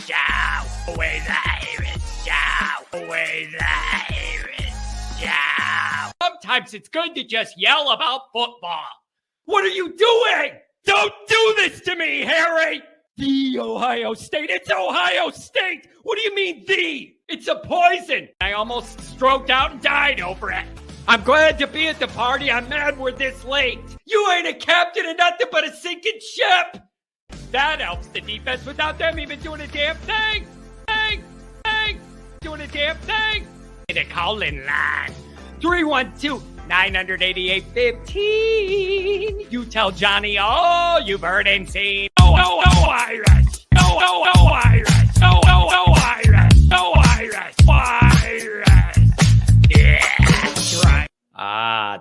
Show. Always Irish Show. Always Irish Show. Sometimes it's good to just yell about football. What are you doing? Don't do this to me, Harry. The Ohio State. It's Ohio State. What do you mean, the? It's a poison. I almost stroked out and died over it. I'm glad to be at the party. I'm mad we're this late. You ain't a captain of nothing but a sinking ship. That helps the defense without them even doing a damn thing. Doing a damn thing. The call-in line. 312-988-15. You tell Johnny all you've heard and seen. No Irish. No Irish. No Irish. No Irish. Irish. Yeah, that's right.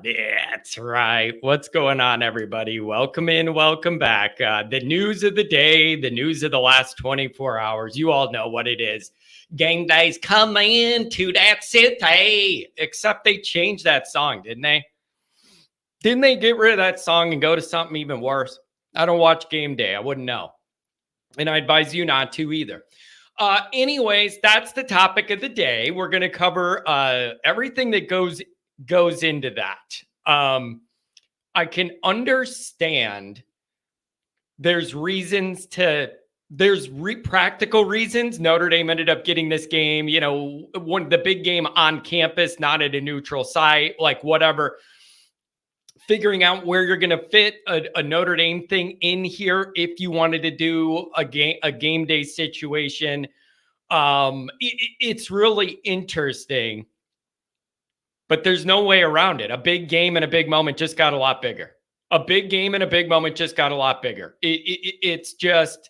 That's right. What's going on, everybody? Welcome in, welcome back. The news of the day, the news of the last 24 hours. You all know what it is. Game Day's coming to that city. Except they changed that song, didn't they? Didn't they get rid of that song and go to something even worse? I don't watch Game Day. I wouldn't know. And I advise you not to either. Anyways, that's the topic of the day. We're going to cover everything that goes into that. I can understand there's reasons to, practical reasons. Notre Dame ended up getting this game, the big game on campus, not at a neutral site, like whatever. Figuring out where you're going to fit a Notre Dame thing in here if you wanted to do a game day situation. It's really interesting, but there's no way around it. A big game and a big moment just got a lot bigger. A big game and a big moment just got a lot bigger. It's just,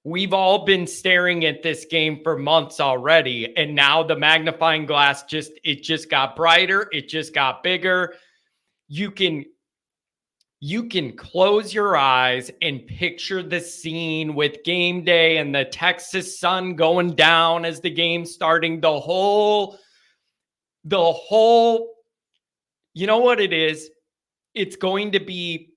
we've all been staring at this game for months already, and now the magnifying glass just got brighter. It just got bigger. You can close your eyes and picture the scene with Game Day and the Texas sun going down as the game's starting. The whole, you know what it is? It's going to be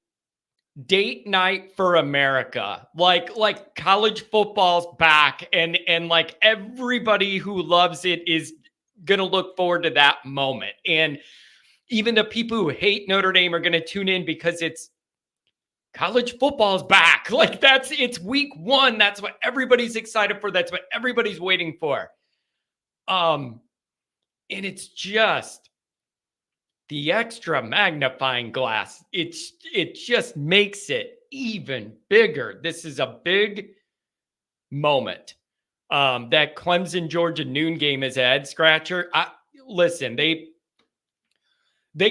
date night for America. Like college football's back, and like everybody who loves it is going to look forward to that moment. And even the people who hate Notre Dame are going to tune in because it's college football's back. Like it's week one. That's what everybody's excited for. That's what everybody's waiting for. And it's just the extra magnifying glass. It just makes it even bigger. This is a big moment. That Clemson Georgia noon game is a head scratcher. Listen, they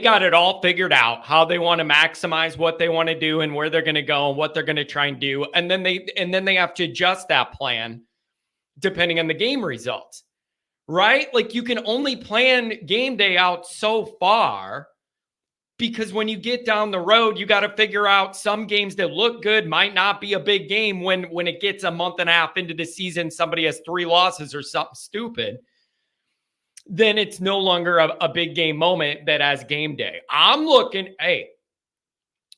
got it all figured out, how they want to maximize what they want to do and where they're going to go and what they're going to try and do. And then they have to adjust that plan depending on the game results, right? Like you can only plan Game Day out so far, because when you get down the road, you got to figure out some games that look good might not be a big game when it gets a month and a half into the season, somebody has 3 losses or something stupid. Then it's no longer a big game moment that has Game Day. I'm looking, hey,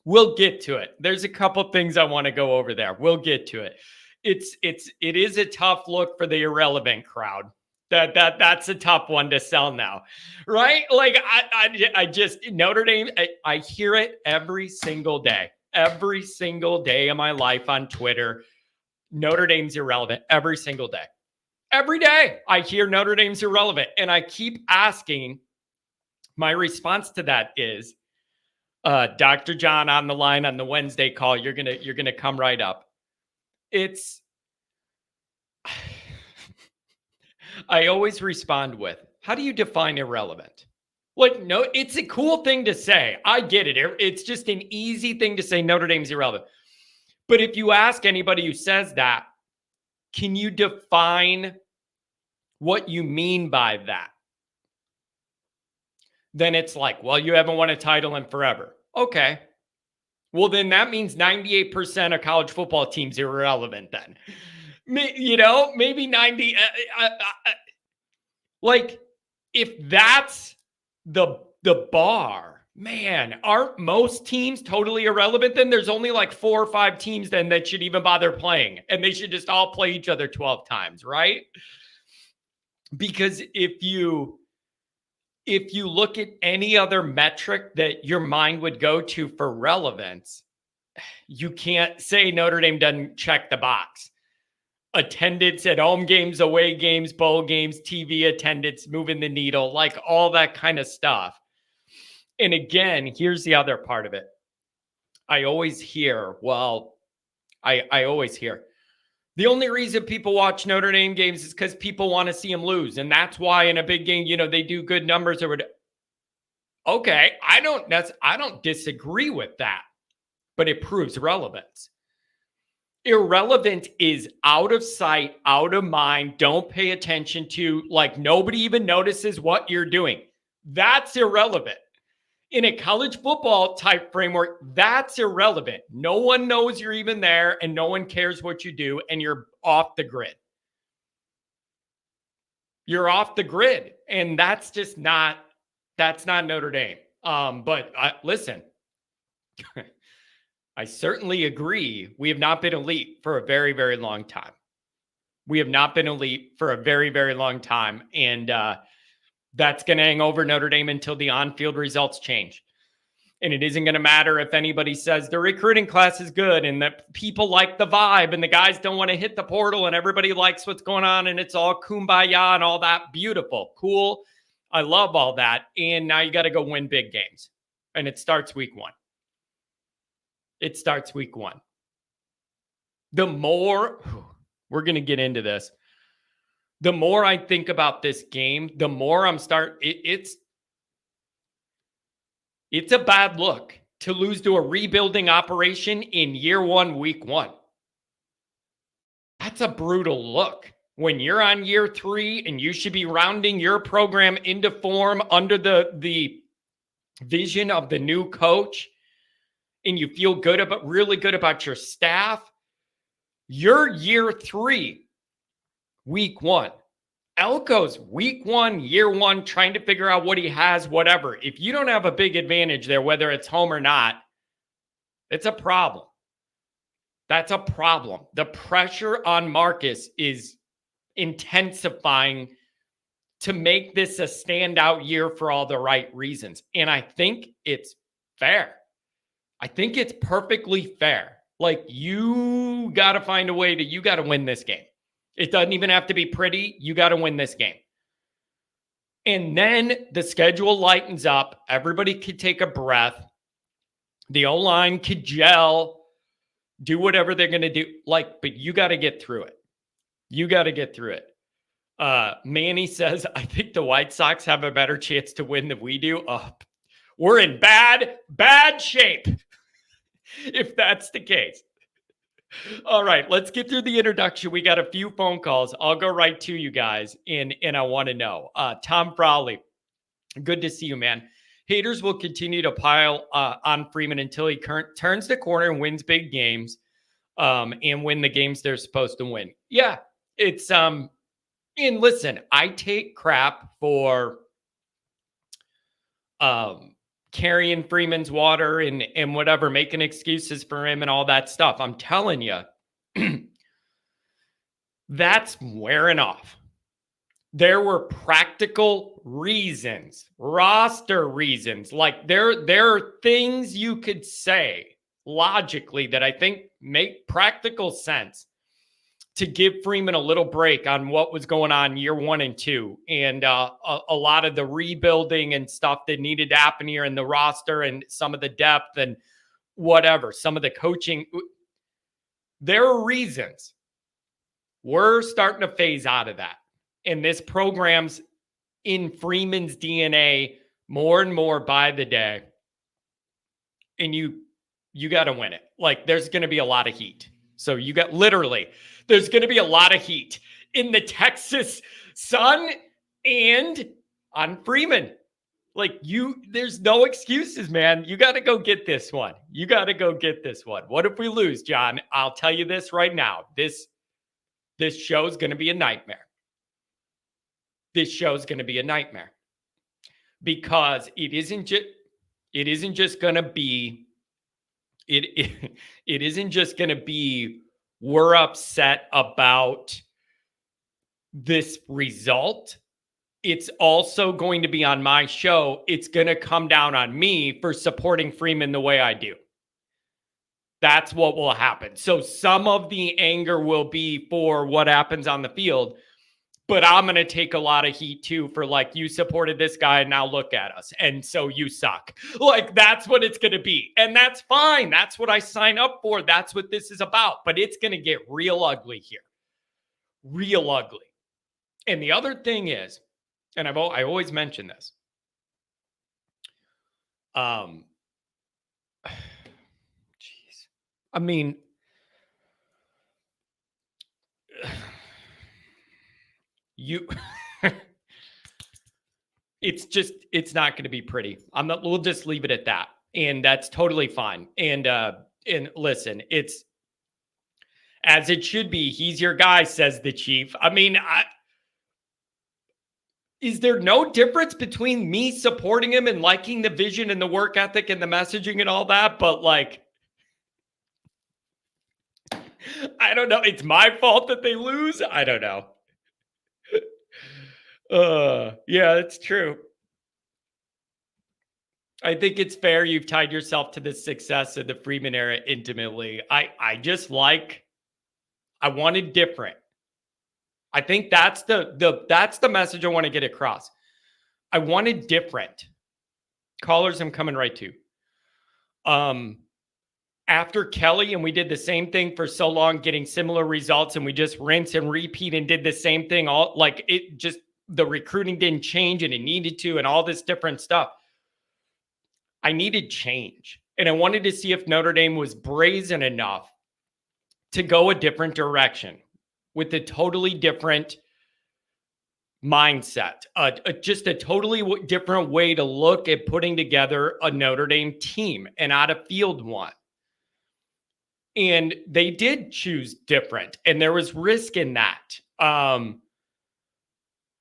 we'll get to it. There's a couple things I want to go over there. We'll get to it. It is a tough look for the irrelevant crowd. That's a tough one to sell now, right? Like I just, Notre Dame, I hear it every single day of my life on Twitter. Notre Dame's irrelevant every single day. Every day I hear Notre Dame's irrelevant, and I keep asking. My response to that is, Dr. John on the line on the Wednesday call. You're gonna come right up. I always respond with, how do you define irrelevant? Like, no, it's a cool thing to say. I get it. It's just an easy thing to say Notre Dame's irrelevant. But if you ask anybody who says that, can you define what you mean by that? Then it's like, well, you haven't won a title in forever. Okay. Well, then that means 98% of college football teams are irrelevant then. Maybe 90. Like, if that's the bar, Man, aren't most teams totally irrelevant then? There's only like 4 or 5 teams then that should even bother playing, and they should just all play each other 12 times, right? Because if you look at any other metric that your mind would go to for relevance, you can't say Notre Dame doesn't check the box. Attendance at home games, away games, bowl games, TV attendance, moving the needle, like all that kind of stuff. And again, here's the other part of it. I always hear, I always hear, the only reason people watch Notre Dame games is because people want to see them lose. And that's why in a big game, they do good numbers or whatever. Okay, I don't disagree with that, but it proves relevance. Irrelevant is out of sight, out of mind, don't pay attention to, like nobody even notices what you're doing. That's irrelevant. In a college football type framework, that's irrelevant. No one knows you're even there and no one cares what you do and you're off the grid. You're off the grid and that's not Notre Dame. But listen, I certainly agree. We have not been elite for a very, very long time. We have not been elite for a very, very long time. And that's going to hang over Notre Dame until the on-field results change. And it isn't going to matter if anybody says the recruiting class is good and that people like the vibe and the guys don't want to hit the portal and everybody likes what's going on and it's all kumbaya and all that. Beautiful, cool. I love all that. And now you got to go win big games. And it starts week 1. It starts week 1. The more, we're going to get into this. The more I think about this game, the more I'm it's a bad look to lose to a rebuilding operation in year 1, week 1. That's a brutal look. When you're on year 3 and you should be rounding your program into form under the vision of the new coach, and you feel really good about your staff, you're year 3. Week 1. Elko's week 1, year 1, trying to figure out what he has, whatever. If you don't have a big advantage there, whether it's home or not, it's a problem. That's a problem. The pressure on Marcus is intensifying to make this a standout year for all the right reasons. And I think it's fair. I think it's perfectly fair. Like, you got to find a way you got to win this game. It doesn't even have to be pretty. You got to win this game. And then the schedule lightens up. Everybody could take a breath. The O-line could gel, do whatever they're going to do. But you got to get through it. You got to get through it. Manny says, I think the White Sox have a better chance to win than we do. We're in bad shape if that's the case. All right, let's get through the introduction. We got a few phone calls. I'll go right to you guys, and I want to know. Tom Frawley, good to see you, man. Haters will continue to pile on Freeman until he turns the corner and wins big games and win the games they're supposed to win. Yeah, it's and listen, I take crap for carrying Freeman's water and whatever, making excuses for him and all that stuff. I'm telling you, that's wearing off. There were practical reasons, roster reasons. Like there are things you could say logically that I think make practical sense to give Freeman a little break on what was going on year 1 and 2. And a lot of the rebuilding and stuff that needed to happen here in the roster and some of the depth and whatever, some of the coaching. There are reasons. We're starting to phase out of that. And this program's in Freeman's DNA more and more by the day. And you got to win it. Like, there's going to be a lot of heat. So there's going to be a lot of heat in the Texas sun and on Freeman. Like, there's no excuses, man. You got to go get this one. What if we lose, John? I'll tell you this right now. This show's going to be a nightmare. Because it isn't it isn't just going to be, it isn't just going to be, we're upset about this result. It's also going to be on my show. It's going to come down on me for supporting Freeman the way I do. That's what will happen. So some of the anger will be for what happens on the field, but I'm going to take a lot of heat too for like, you supported this guy and now look at us. And so you suck. Like, that's what it's going to be. And that's fine. That's what I sign up for. That's what this is about. But it's going to get real ugly here. Real ugly. And the other thing is, and I always mention this. Jeez. I mean, it's not going to be pretty. We'll just leave it at that. And that's totally fine. And listen, it's as it should be. He's your guy, says the chief. I mean, is there no difference between me supporting him and liking the vision and the work ethic and the messaging and all that? But like, I don't know. It's my fault that they lose. I don't know. Yeah, it's true. I think it's fair. You've tied yourself to the success of the Freeman era intimately. I wanted different. I think that's the message I want to get across. I wanted different. Callers, I'm coming right to. After Kelly, and we did the same thing for so long, getting similar results, and we just rinse and repeat and did the same thing. All like it just, the recruiting didn't change and it needed to, and all this different stuff. I needed change. And I wanted to see if Notre Dame was brazen enough to go a different direction with a totally different mindset, just a totally different way to look at putting together a Notre Dame team and out of field one. And they did choose different, and there was risk in that.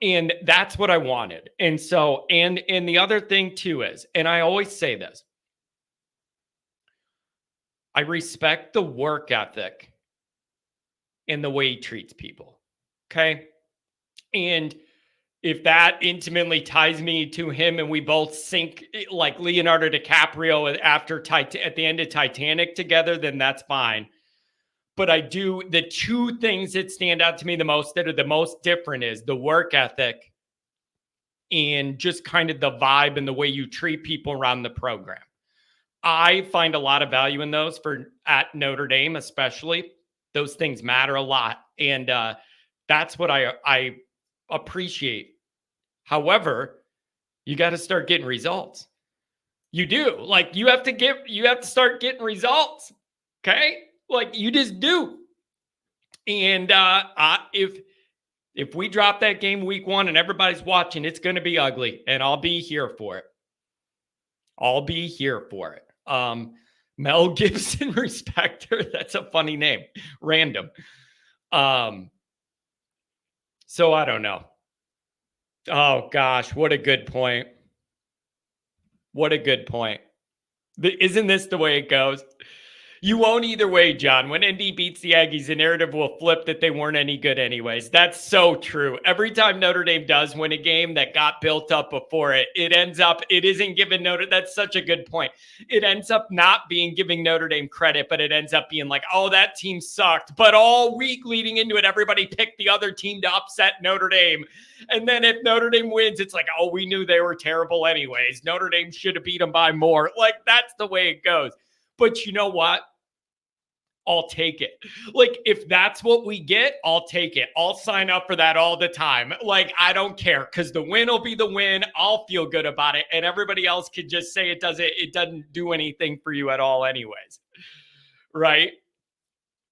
And that's what I wanted. And so, and the other thing too is, and I always say this, I respect the work ethic and the way he treats people. Okay. And if that intimately ties me to him and we both sink like Leonardo DiCaprio at the end of Titanic together, then that's fine. But the two things that stand out to me the most, that are the most different, is the work ethic and just kind of the vibe and the way you treat people around the program. I find a lot of value in those at Notre Dame, especially. Those things matter a lot. And that's what I appreciate. However, you got to start getting results. You do. Like, you have to start getting results. Okay? Like, you just do. And if we drop that game week 1 and everybody's watching, it's going to be ugly, and I'll be here for it. I'll be here for it. Mel Gibson Respecter. That's a funny name. Random. So I don't know. Oh gosh, what a good point. What a good point. Isn't this the way it goes? You won't either way, John. When ND beats the Aggies, the narrative will flip that they weren't any good anyways. That's so true. Every time Notre Dame does win a game that got built up before it isn't giving that's such a good point. It ends up not being giving Notre Dame credit, but it ends up being like, oh, that team sucked. But all week leading into it, everybody picked the other team to upset Notre Dame. And then if Notre Dame wins, it's like, oh, we knew they were terrible anyways. Notre Dame should have beat them by more. Like, that's the way it goes. But you know what? I'll take it. Like, if that's what we get, I'll take it. I'll sign up for that all the time. Like, I don't care, because the win will be the win. I'll feel good about it. And everybody else could just say it doesn't do anything for you at all anyways. Right?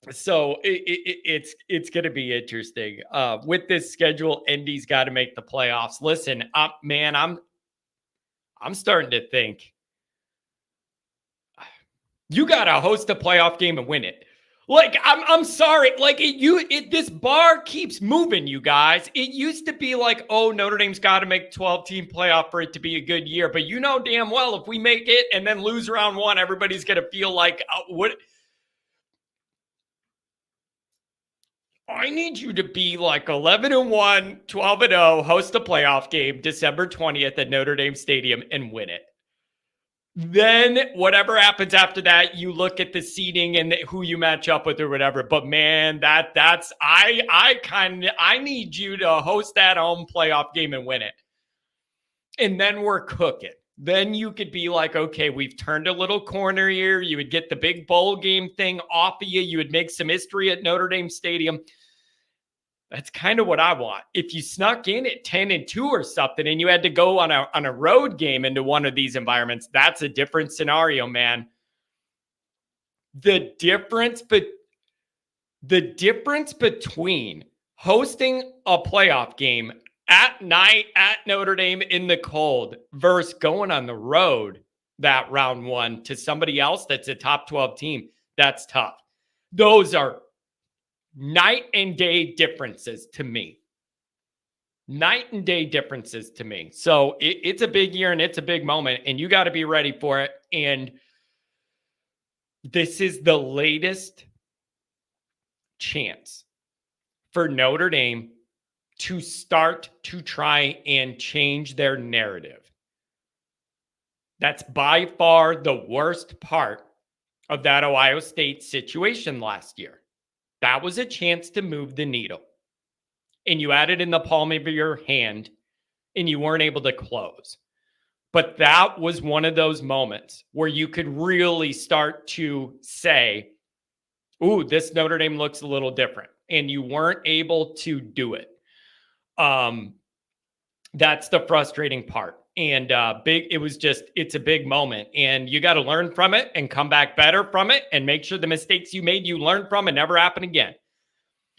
So it's going to be interesting. With this schedule, Indy's got to make the playoffs. Listen, man, I'm starting to think you got to host a playoff game and win it. Like, I'm sorry. Like, this bar keeps moving, you guys. It used to be like, oh, Notre Dame's got to make 12-team playoff for it to be a good year. But you know damn well if we make it and then lose round one, everybody's going to feel like, what? I need you to be like 11-1, 12-0, host a playoff game December 20th at Notre Dame Stadium and win it. Then whatever happens after that, you look at the seeding and who you match up with or whatever. But man, I need you to host that home playoff game and win it. And then we're cooking. Then you could be like, okay, we've turned a little corner here. You would get the big bowl game thing off of you. You would make some history at Notre Dame Stadium. That's kind of what I want. If you snuck in at 10-2 or something and you had to go on a road game into one of these environments, that's a different scenario, man. The difference between hosting a playoff game at night at Notre Dame in the cold versus going on the road that round one to somebody else that's a top 12 team, that's tough. Those are night and day differences to me. Night and day differences to me. So it's a big year and it's a big moment and you got to be ready for it. And this is the latest chance for Notre Dame to start to try and change their narrative. That's by far the worst part of that Ohio State situation last year. That was a chance to move the needle. And you had it in the palm of your hand and you weren't able to close. But that was one of those moments where you could really start to say, ooh, this Notre Dame looks a little different. And you weren't able to do it. That's the frustrating part. And it's a big moment. And you got to learn from it and come back better from it and make sure the mistakes you made, you learn from and never happen again.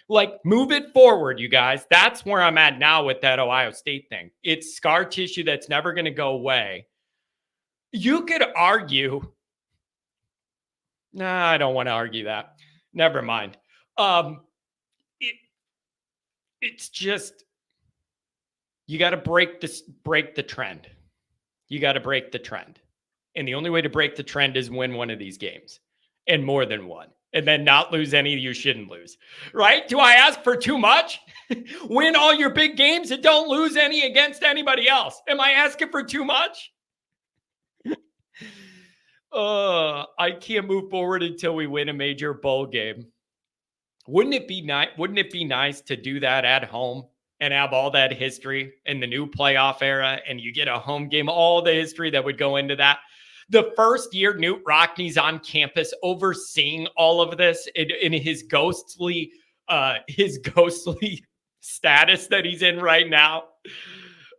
Like, move it forward, you guys. That's where I'm at now with that Ohio State thing. It's scar tissue that's never going to go away. You could argue. Nah, I don't want to argue that. Never mind. It's just, you got to break the trend. You got to break the trend. And the only way to break the trend is win one of these games and more than one. And then not lose any you shouldn't lose, right? Do I ask for too much? Win all your big games and don't lose any against anybody else. Am I asking for too much? I can't move forward until we win a major bowl game. Wouldn't it be nice to do that at home and have all that history in the new playoff era and you get a home game, all the history that would go into that? The first year Newt Rockney's on campus overseeing all of this in his ghostly status that he's in right now.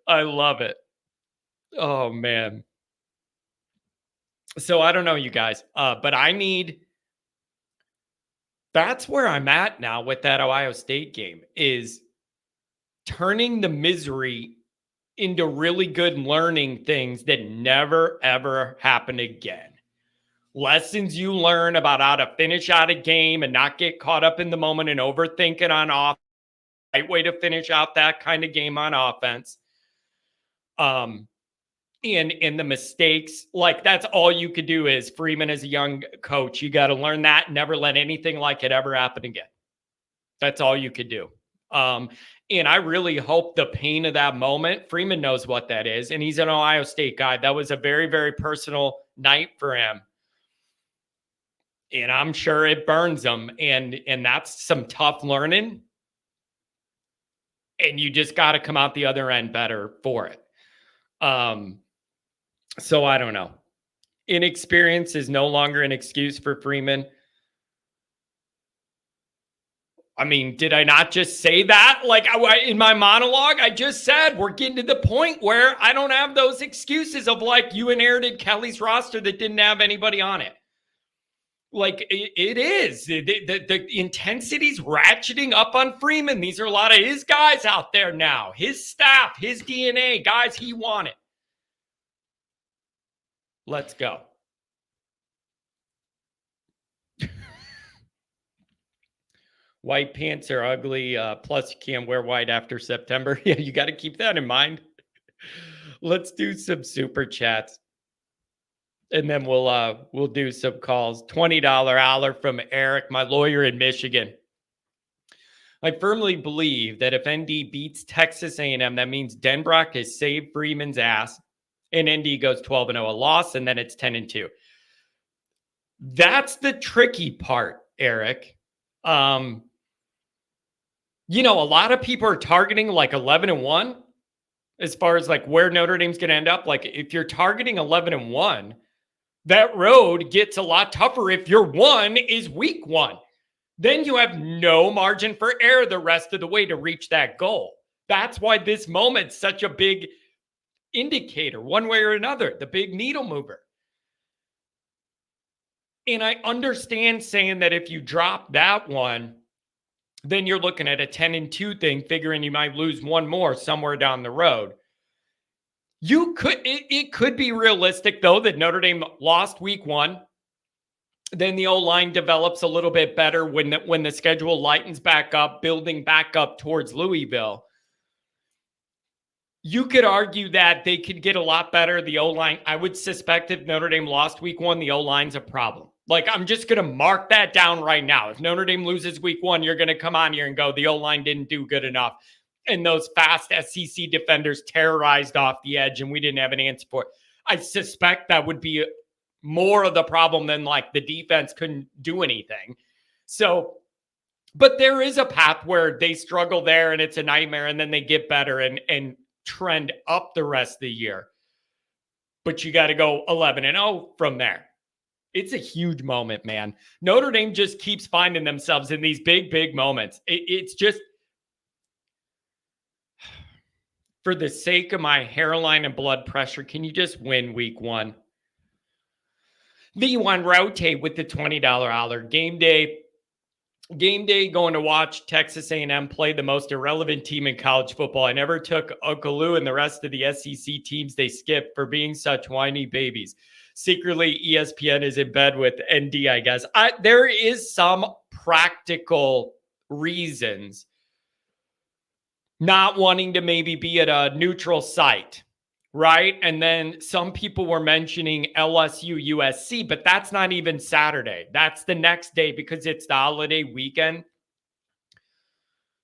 I love it. Oh, man. So I don't know, you guys, but that's where I'm at now with that Ohio State game, is turning the misery into really good learning things that never, ever happen again. Lessons you learn about how to finish out a game and not get caught up in the moment and overthinking on offense. Right way to finish out that kind of game on offense. And the mistakes, like, that's all you could do is Freeman as a young coach. You got to learn that. Never let anything like it ever happen again. That's all you could do. And I really hope the pain of that moment, Freeman knows what that is. And he's an Ohio State guy. That was a very, very personal night for him. And I'm sure it burns him. And that's some tough learning. And you just got to come out the other end better for it. So I don't know. Inexperience is no longer an excuse for Freeman. I mean, did I not just say that? Like, in my monologue, I just said we're getting to the point where I don't have those excuses of, like, you inherited Kelly's roster that didn't have anybody on it. Like, it is. The intensity's ratcheting up on Freeman. These are a lot of his guys out there now. His staff, his DNA, guys he wanted. Let's go. White pants are ugly. Plus, you can't wear white after September. Yeah, you got to keep that in mind. Let's do some super chats, and then we'll do some calls. $20 holler from Eric, my lawyer in Michigan. I firmly believe that if ND beats Texas A&M, that means Denbrock has saved Freeman's ass, and ND goes 12-0, a loss, and then it's 10-2. That's the tricky part, Eric. A lot of people are targeting like 11-1 as far as like where Notre Dame's going to end up. Like if you're targeting 11-1, that road gets a lot tougher if your one is week 1. Then you have no margin for error the rest of the way to reach that goal. That's why this moment's such a big indicator, one way or another, the big needle mover. And I understand saying that if you drop that one, then you're looking at a 10-2 thing, figuring you might lose one more somewhere down the road. It could be realistic, though, that Notre Dame lost week 1. Then the O-line develops a little bit better when the schedule lightens back up, building back up towards Louisville. You could argue that they could get a lot better. The O-line, I would suspect if Notre Dame lost week 1, the O-line's a problem. Like, I'm just going to mark that down right now. If Notre Dame loses week 1, you're going to come on here and go, the O-line didn't do good enough. And those fast SEC defenders terrorized off the edge, and we didn't have an answer for it. I suspect that would be more of the problem than like the defense couldn't do anything. So, but there is a path where they struggle there and it's a nightmare, and then they get better and trend up the rest of the year. But you got to go 11-0 from there. It's a huge moment, man. Notre Dame just keeps finding themselves in these big, big moments. It's just, for the sake of my hairline and blood pressure, can you just win week 1? V1 rotate with the $20 holler. Game day going to watch Texas A&M play the most irrelevant team in college football. I never took Uncle Lou and the rest of the SEC teams they skipped for being such whiny babies. Secretly, ESPN is in bed with ND, I guess. There is some practical reasons not wanting to maybe be at a neutral site, right? And then some people were mentioning LSU, USC, but that's not even Saturday. That's the next day because it's the holiday weekend.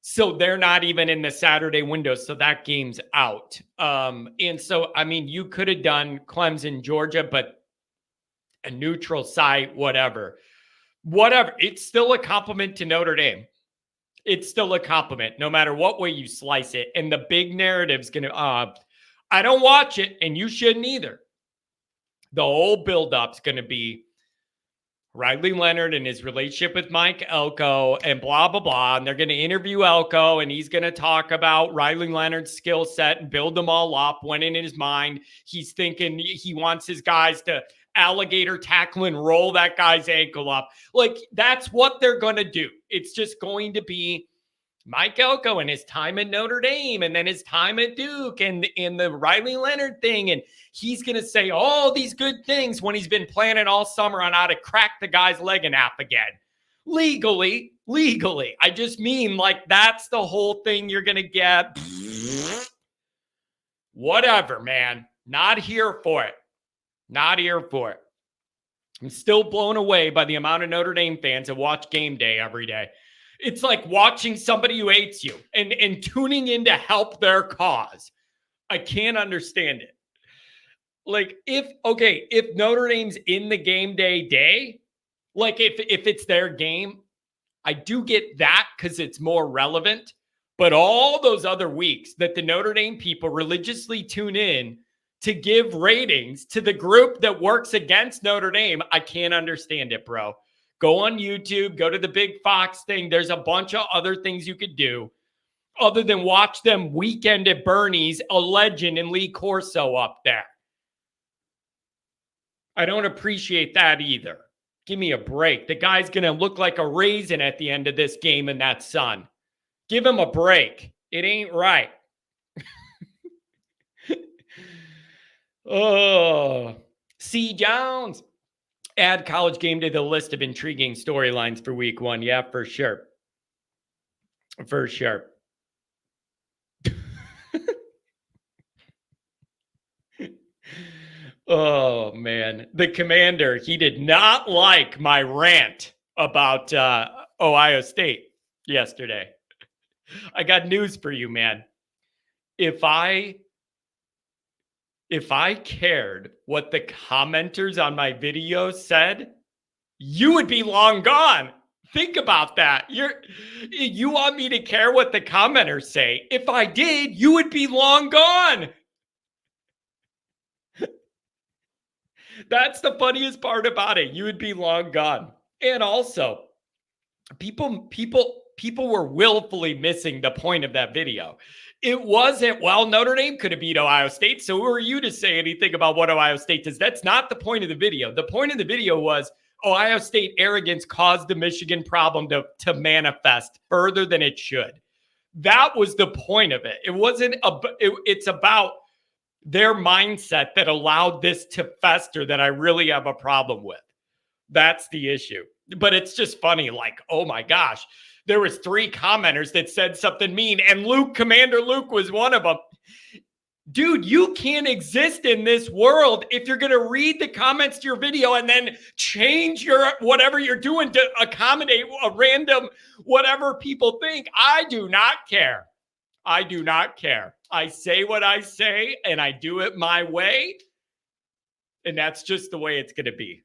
So they're not even in the Saturday window. So that game's out. And so, I mean, you could have done Clemson, Georgia, but a neutral site, whatever. It's still a compliment to Notre Dame. It's still a compliment, no matter what way you slice it. And the big narrative's going to, I don't watch it, and you shouldn't either. The whole buildup's going to be Riley Leonard and his relationship with Mike Elko and blah, blah, blah. And they're going to interview Elko, and he's going to talk about Riley Leonard's skill set and build them all up when in his mind he's thinking he wants his guys to alligator tackle and roll that guy's ankle up. Like, that's what they're going to do. It's just going to be Mike Elko and his time at Notre Dame and then his time at Duke and the Riley Leonard thing. And he's going to say all these good things when he's been planning all summer on how to crack the guy's leg in half again. Legally. I just mean, like, that's the whole thing you're going to get. Whatever, man. Not here for it. Not here for it. I'm still blown away by the amount of Notre Dame fans that watch Game Day every day. It's like watching somebody who hates you and tuning in to help their cause. I can't understand it. Like, if Notre Dame's in the Game Day, like if it's their game, I do get that because it's more relevant. But all those other weeks that the Notre Dame people religiously tune in to give ratings to the group that works against Notre Dame, I can't understand it, bro. Go on YouTube, go to the Big Fox thing. There's a bunch of other things you could do other than watch them weekend at Bernie's, a legend, and Lee Corso up there. I don't appreciate that either. Give me a break. The guy's going to look like a raisin at the end of this game in that sun. Give him a break. It ain't right. Oh, C. Jones. Add College Game Day to the list of intriguing storylines for week 1. Yeah, for sure. For sure. Oh, man. The commander, he did not like my rant about Ohio State yesterday. I got news for you, man. If I cared what the commenters on my video said, you would be long gone. Think about that. You want me to care what the commenters say? If I did, you would be long gone. That's the funniest part about it. You would be long gone. And also, people were willfully missing the point of that video. It wasn't, well, Notre Dame could have beat Ohio State, so who are you to say anything about what Ohio State does? That's not the point of the video. The point of the video was Ohio State arrogance caused the Michigan problem to manifest further than it should. That was the point of it. It wasn't, it's about their mindset that allowed this to fester that I really have a problem with. That's the issue. But it's just funny, like, oh my gosh, there was 3 commenters that said something mean, and Commander Luke was one of them. Dude, you can't exist in this world if you're going to read the comments to your video and then change your whatever you're doing to accommodate a random whatever people think. I do not care. I do not care. I say what I say, and I do it my way, and that's just the way it's going to be.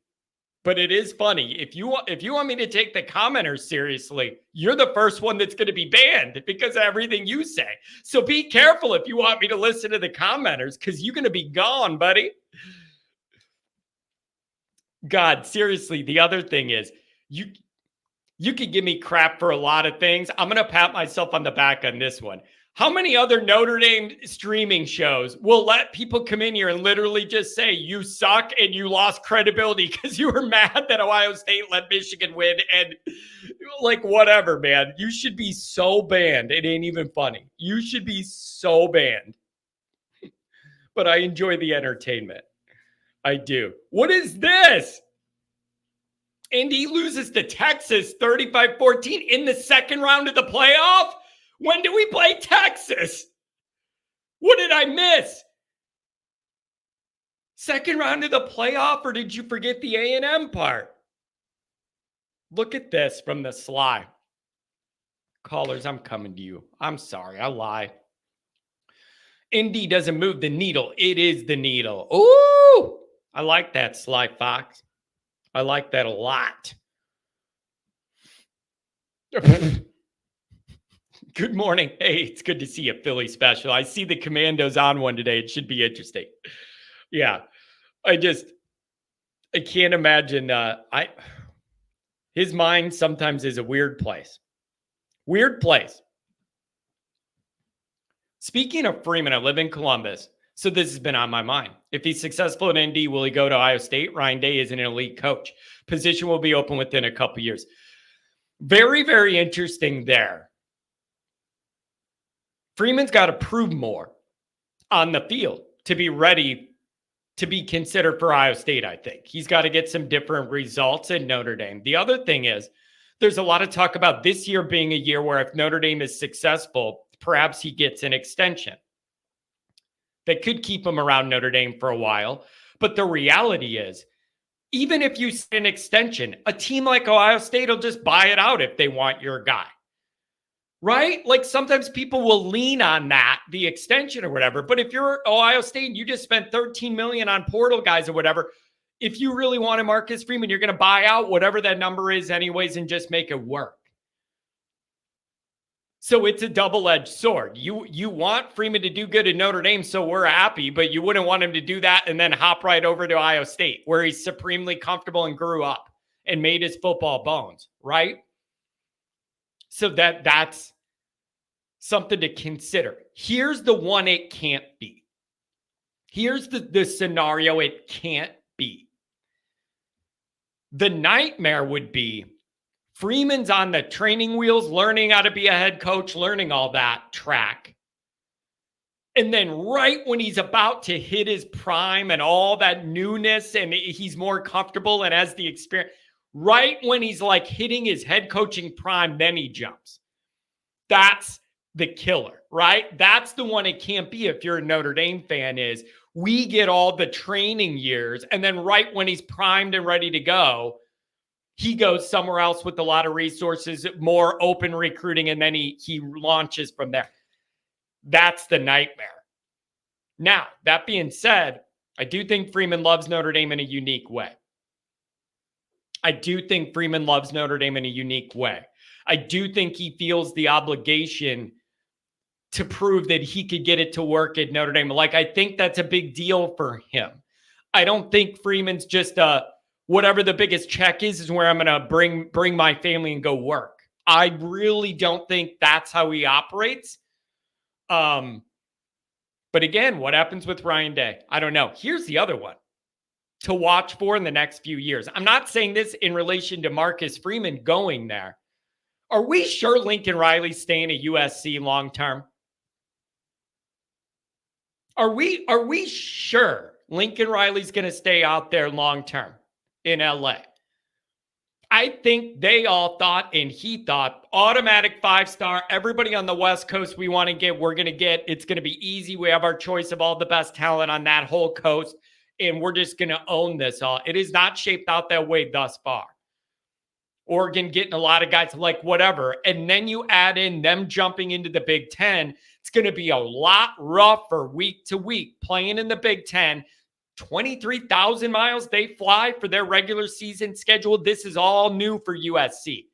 But it is funny. If you want me to take the commenters seriously, you're the first one that's going to be banned because of everything you say. So be careful if you want me to listen to the commenters, because you're going to be gone, buddy. God, seriously, the other thing is you could give me crap for a lot of things. I'm going to pat myself on the back on this one. How many other Notre Dame streaming shows will let people come in here and literally just say you suck and you lost credibility because you were mad that Ohio State let Michigan win and like whatever, man. You should be so banned. It ain't even funny. You should be so banned. But I enjoy the entertainment. I do. What is this? Indy loses to Texas 35-14 in the second round of the playoff? When do we play Texas? What did I miss? Second round of the playoff, or did you forget the A&M part? Look at this from the sly. Callers, I'm coming to you. I'm sorry, I lie. Indy doesn't move the needle. It is the needle. Ooh, I like that, Sly Fox. I like that a lot. Good morning. Hey, it's good to see you, Philly special. I see the Commandos on one today. It should be interesting. Yeah. I can't imagine. His mind sometimes is a weird place. Weird place. Speaking of Freeman, I live in Columbus, so this has been on my mind. If he's successful at ND, will he go to Ohio State? Ryan Day is an elite coach. Position will be open within a couple years. Very, very interesting there. Freeman's got to prove more on the field to be ready to be considered for Ohio State, I think. He's got to get some different results in Notre Dame. The other thing is, there's a lot of talk about this year being a year where if Notre Dame is successful, perhaps he gets an extension that could keep him around Notre Dame for a while. But the reality is, even if you see an extension, a team like Ohio State will just buy it out if they want your guy. Right? Like sometimes people will lean on that, the extension or whatever. But if you're Ohio State and you just spent $13 million on portal guys or whatever, if you really want to Marcus Freeman, you're going to buy out whatever that number is anyways and just make it work. So it's a double-edged sword. You want Freeman to do good in Notre Dame, so we're happy, but you wouldn't want him to do that and then hop right over to Ohio State, where he's supremely comfortable and grew up and made his football bones, right? So that's something to consider. Here's the one it can't be. Here's the scenario it can't be. The nightmare would be Freeman's on the training wheels, learning how to be a head coach, learning all that track. And then right when he's about to hit his prime and all that newness and he's more comfortable and has the experience, right when he's like hitting his head coaching prime, then he jumps. That's the killer, right? That's the one it can't be if you're a Notre Dame fan is we get all the training years, and then right when he's primed and ready to go, he goes somewhere else with a lot of resources, more open recruiting, and then he launches from there. That's the nightmare. Now, that being said, I do think Freeman loves Notre Dame in a unique way. I do think Freeman loves Notre Dame in a unique way. I do think he feels the obligation to prove that he could get it to work at Notre Dame. Like, I think that's a big deal for him. I don't think Freeman's just whatever the biggest check is where I'm going to bring my family and go work. I really don't think that's how he operates. But again, what happens with Ryan Day? I don't know. Here's the other one to watch for in the next few years. I'm not saying this in relation to Marcus Freeman going there. Are we sure Lincoln Riley's staying at USC long term? Are we sure Lincoln Riley's going to stay out there long term in LA? I think they all thought, and he thought, automatic 5-star. Everybody on the West Coast we want to get, we're going to get. It's going to be easy. We have our choice of all the best talent on that whole coast, and we're just going to own this all. It is not shaped out that way thus far. Oregon getting a lot of guys like whatever. And then you add in them jumping into the Big Ten. It's going to be a lot rougher week to week playing in the Big Ten. 23,000 miles they fly for their regular season schedule. This is all new for USC.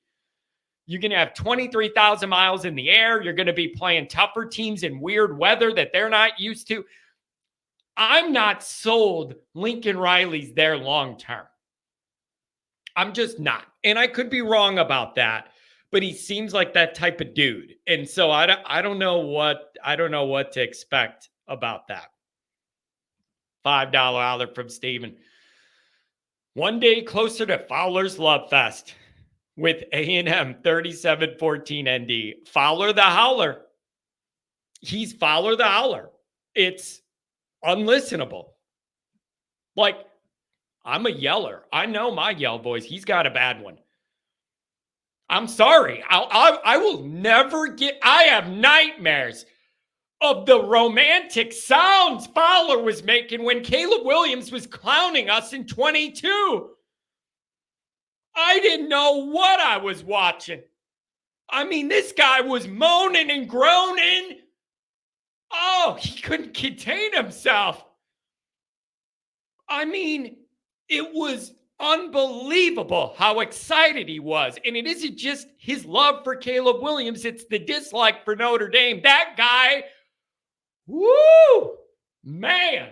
You're going to have 23,000 miles in the air. You're going to be playing tougher teams in weird weather that they're not used to. I'm not sold Lincoln Riley's there long term. I'm just not. And I could be wrong about that, but he seems like that type of dude. And so I don't know what to expect about that. $5 holler from Steven. One day closer to Fowler's Love Fest with A&M 37-14 ND. Fowler the Howler. He's Fowler the Howler. It's unlistenable. Like, I'm a yeller. I know my yell voice. He's got a bad one. I'm sorry. I will never get... I have nightmares of the romantic sounds Fowler was making when Caleb Williams was clowning us in 22. I didn't know what I was watching. I mean, this guy was moaning and groaning. Oh, he couldn't contain himself. I mean, it was unbelievable how excited he was. And it isn't just his love for Caleb Williams. It's the dislike for Notre Dame. That guy... Woo! Man.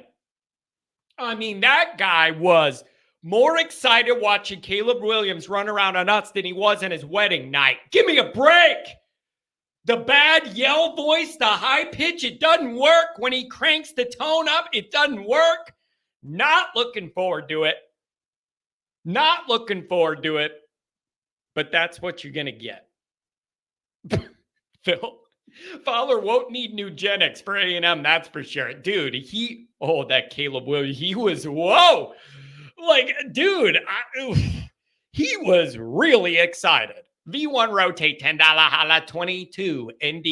I mean, that guy was more excited watching Caleb Williams run around on us than he was on his wedding night. Give me a break. The bad yell voice, the high pitch, it doesn't work. When he cranks the tone up, it doesn't work. Not looking forward to it. Not looking forward to it. But that's what you're going to get. Phil. Fowler won't need Nugenics for A&M, that's for sure. Dude, that Caleb Williams, he was, whoa. Like, dude, he was really excited. V1 Rotate, $10 holla, 22 ND.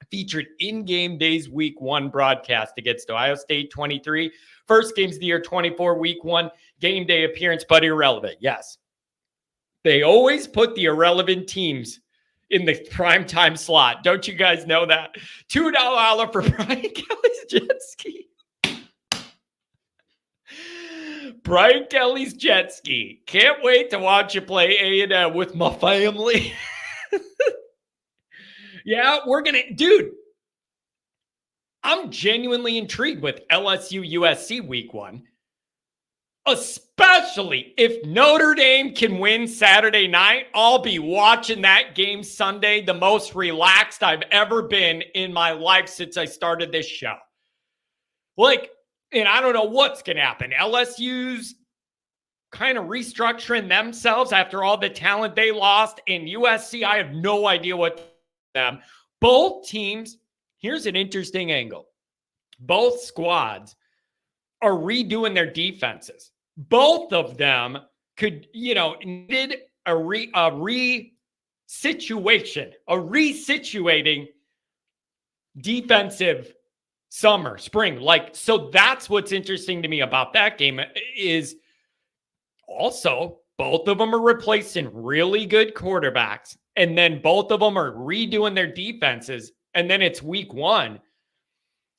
Featured in Game Day's Week 1 broadcast against Ohio State 23. First games of the year 24, Week 1. Game Day appearance, but irrelevant. Yes. They always put the irrelevant teams in the primetime slot. Don't you guys know that? $2 holler for Brian Kelly's jet ski. Brian Kelly's jet ski. Can't wait to watch you play A&M with my family. Yeah, dude, I'm genuinely intrigued with LSU USC Week 1. Especially if Notre Dame can win Saturday night, I'll be watching that game Sunday, the most relaxed I've ever been in my life since I started this show. And I don't know what's going to happen. LSU's kind of restructuring themselves after all the talent they lost. And USC, I have no idea what them. Both teams, here's an interesting angle. Both squads are redoing their defenses. Both of them needed a situation, a resituating defensive summer, spring. Like, so that's what's interesting to me about that game is also both of them are replacing really good quarterbacks. And then both of them are redoing their defenses. And then it's week one.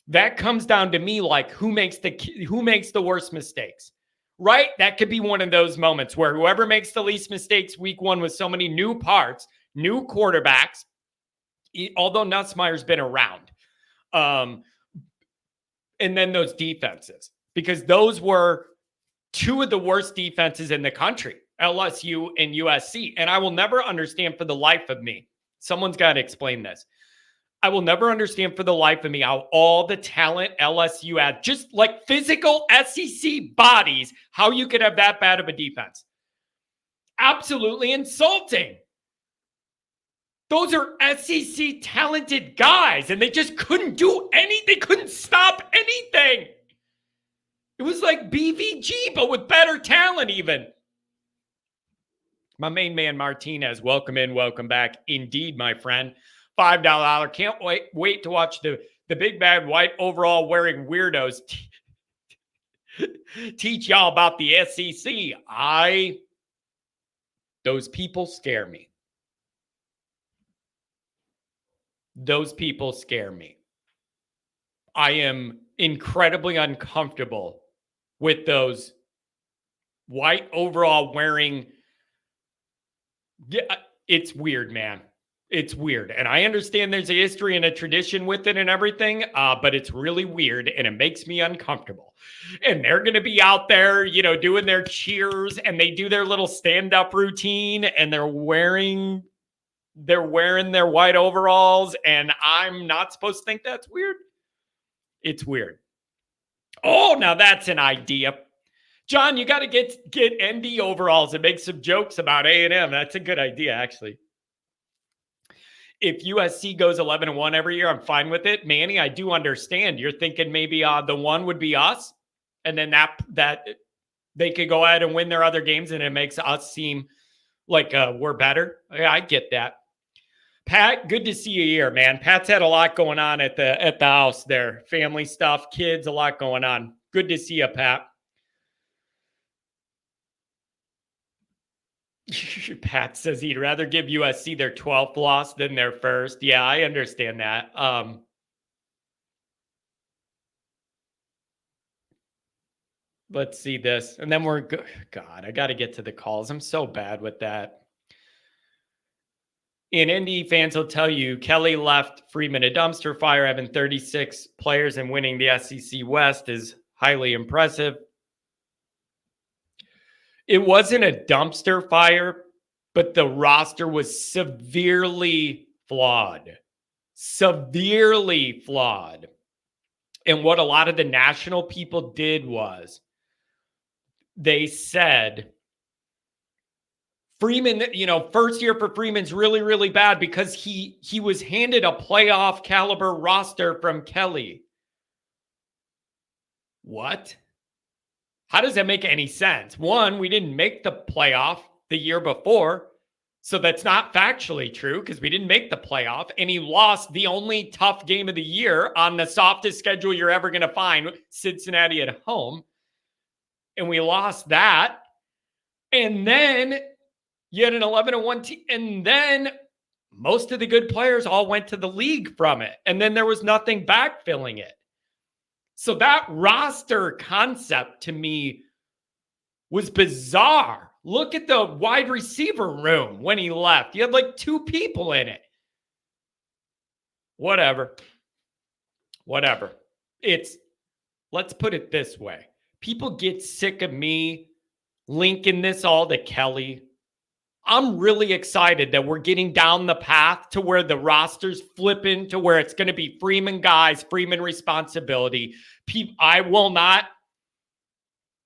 That comes down to me, like who makes the worst mistakes, right? That could be one of those moments where whoever makes the least mistakes week one with so many new parts, new quarterbacks, although Nussmeier's been around. And then those defenses, because those were two of the worst defenses in the country, LSU and USC. And I will never understand for the life of me. Someone's got to explain this. I will never understand for the life of me how all the talent LSU had, just like physical SEC bodies, how you could have that bad of a defense. Absolutely insulting. Those are SEC talented guys, and they just couldn't do anything. They couldn't stop anything. It was like BVG, but with better talent even. My main man, Martinez, welcome in, welcome back. Indeed, my friend. $5. Can't wait to watch the big bad white overall wearing weirdos teach y'all about the SEC. Those people scare me. Those people scare me. I am incredibly uncomfortable with those white overall wearing. Yeah, it's weird, man. It's weird. And I understand there's a history and a tradition with it and everything, but it's really weird and it makes me uncomfortable. And they're going to be out there, doing their cheers, and they do their little stand-up routine, and they're wearing their white overalls, and I'm not supposed to think that's weird. It's weird. Oh, now that's an idea. John, you got to get ND overalls and make some jokes about A&M. That's a good idea, actually. If USC goes 11-1 every year, I'm fine with it. Manny, I do understand. You're thinking maybe the one would be us, and then that they could go ahead and win their other games, and it makes us seem like we're better. Yeah, I get that. Pat, good to see you here, man. Pat's had a lot going on at the house there. Family stuff, kids, a lot going on. Good to see you, Pat. Pat says he'd rather give USC their 12th loss than their first. Yeah, I understand that. Let's see this. And then God, I got to get to the calls. I'm so bad with that. And Indy fans will tell you, Kelly left Freeman a dumpster fire. Having 36 players and winning the SEC West is highly impressive. It wasn't a dumpster fire, but the roster was severely flawed. Severely flawed. And what a lot of the national people did was they said, Freeman, first year for Freeman's really, really bad because he was handed a playoff caliber roster from Kelly. What? How does that make any sense? One, we didn't make the playoff the year before, so that's not factually true because we didn't make the playoff, and he lost the only tough game of the year on the softest schedule you're ever going to find, Cincinnati at home, and we lost that. And then you had an 11-1 team, and then most of the good players all went to the league from it, and then there was nothing backfilling it. So that roster concept to me was bizarre. Look at the wide receiver room when he left. You had like 2 people in it. Whatever. Let's put it this way. People get sick of me linking this all to Kelly. I'm really excited that we're getting down the path to where the roster's flipping to where it's going to be Freeman guys, Freeman responsibility. I will not.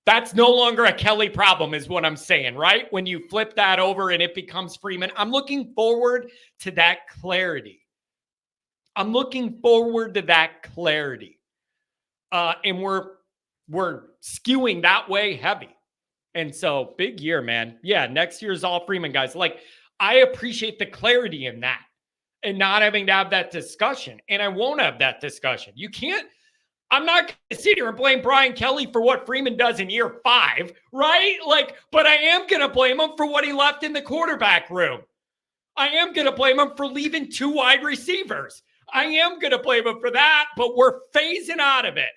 That's no longer a Kelly problem is what I'm saying, right? When you flip that over and it becomes Freeman, I'm looking forward to that clarity. And we're skewing that way heavy. And so big year, man. Yeah, next year's all Freeman guys. Like I appreciate the clarity in that and not having to have that discussion. And I won't have that discussion. You can't. I'm not going to sit here and blame Brian Kelly for what Freeman does in year 5, right? Like, but I am going to blame him for what he left in the quarterback room. I am going to blame him for leaving 2 wide receivers. I am going to blame him for that, but we're phasing out of it.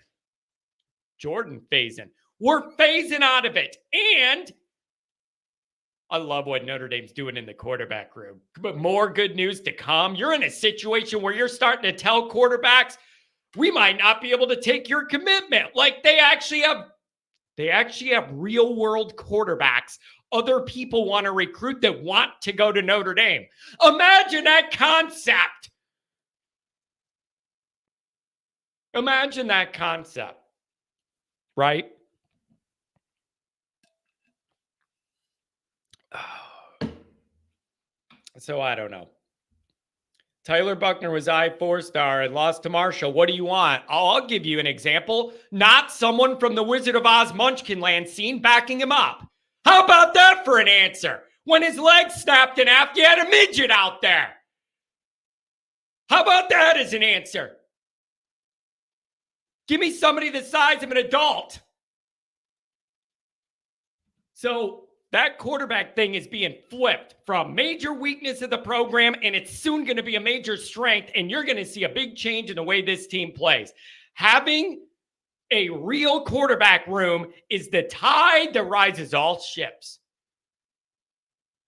Jordan phasing. We're phasing out of it. And I love what Notre Dame's doing in the quarterback room. But more good news to come. You're in a situation where you're starting to tell quarterbacks, we might not be able to take your commitment. Like they actually have real world quarterbacks other people want to recruit that want to go to Notre Dame. Imagine that concept. Imagine that concept, right? So I don't know. Tyler Buckner was I-4-star and lost to Marshall. What do you want? I'll give you an example. Not someone from the Wizard of Oz Munchkinland scene backing him up. How about that for an answer? When his leg snapped in half, you had a midget out there. How about that as an answer? Give me somebody the size of an adult. So that quarterback thing is being flipped from major weakness of the program, and it's soon going to be a major strength, and you're going to see a big change in the way this team plays. Having a real quarterback room is the tide that rises all ships.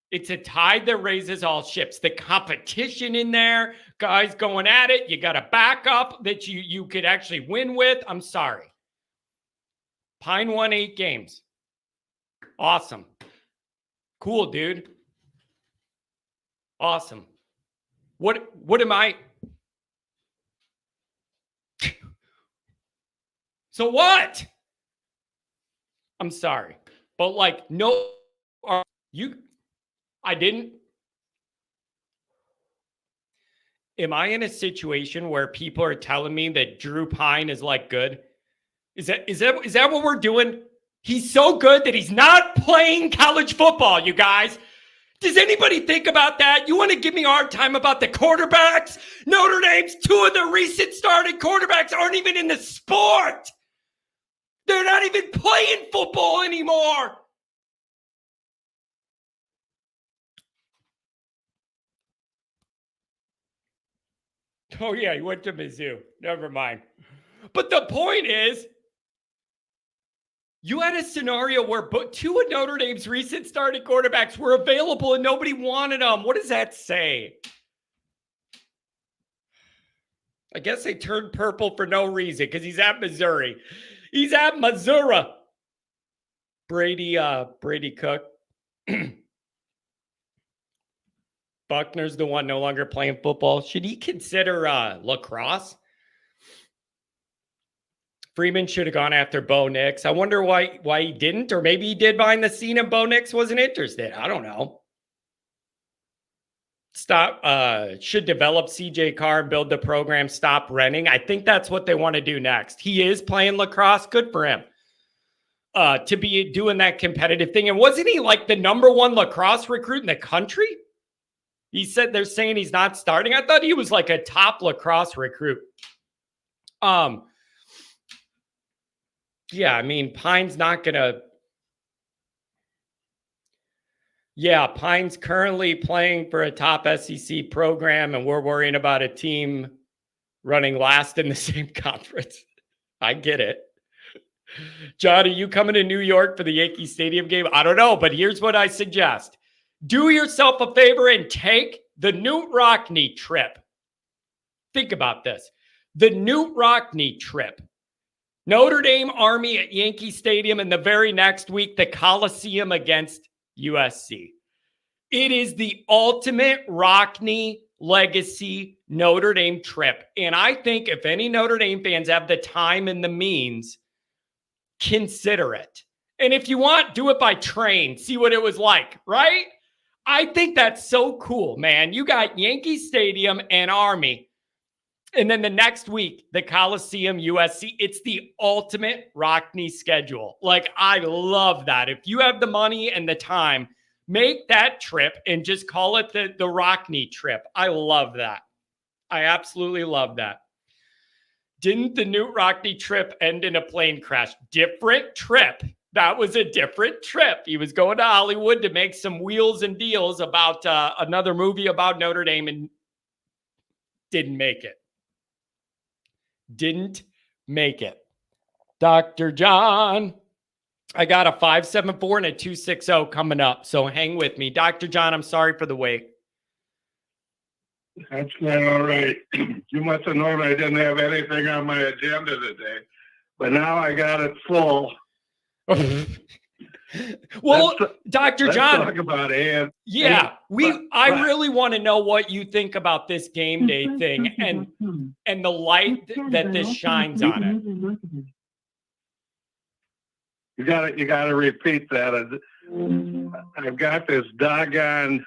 It's a tide that raises all ships. The competition in there, guys going at it, you got a backup that you could actually win with. I'm sorry. Pine won 8 games. Awesome. Cool, dude. Awesome. What am I? So what? I'm sorry. But like, no, I didn't. Am I in a situation where people are telling me that Drew Pine is like good? Is that what we're doing? He's so good that he's not playing college football, you guys. Does anybody think about that? You want to give me a hard time about the quarterbacks? Notre Dame's 2 of the recent starting quarterbacks aren't even in the sport. They're not even playing football anymore. Oh, yeah, he went to Mizzou. Never mind. But the point is, you had a scenario where 2 of Notre Dame's recent starting quarterbacks were available and nobody wanted them. What does that say? I guess they turned purple for no reason because he's at Missouri. He's at Missouri. Brady Cook. Buckner's the one no longer playing football. Should he consider lacrosse? Freeman should have gone after Bo Nix. I wonder why he didn't, or maybe he did behind the scene and Bo Nix wasn't interested. I don't know. Should develop CJ Carr and build the program, stop renting. I think that's what they want to do next. He is playing lacrosse. Good for him. To be doing that competitive thing. And wasn't he like the #1 lacrosse recruit in the country? He said they're saying he's not starting. I thought he was like a top lacrosse recruit. Yeah, I mean, Pine's not going to. Yeah, Pine's currently playing for a top SEC program, and we're worrying about a team running last in the same conference. I get it. John, are you coming to New York for the Yankee Stadium game? I don't know, but here's what I suggest. Do yourself a favor and take the Newt Rockne trip. Think about this. The Newt Rockne trip. Notre Dame Army at Yankee Stadium, and the very next week, the Coliseum against USC. It is the ultimate Rockne legacy Notre Dame trip. And I think if any Notre Dame fans have the time and the means, consider it. And if you want, do it by train. See what it was like, right? I think that's so cool, man. You got Yankee Stadium and Army. And then the next week, the Coliseum, USC. It's the ultimate Rockne schedule. Like, I love that. If you have the money and the time, Make that trip and just call it the Rockney trip. I love that. I absolutely love that. Didn't the Newt Rockney trip end in a plane crash? Different trip. That was a different trip. He was going to Hollywood to make some wheels and deals about another movie about Notre Dame and didn't make it. Didn't make it. Dr. John, I got a 574 and a 260 coming up, so hang with me. Dr. John, I'm sorry for the wait. That's not all right. You must have known I didn't have anything on my agenda today, but now I got it full. Well, Dr. John, let's talk about it. Yeah, I really want to know what you think about this game day thing and the light that this shines on it. You gotta repeat that. I've got this doggone.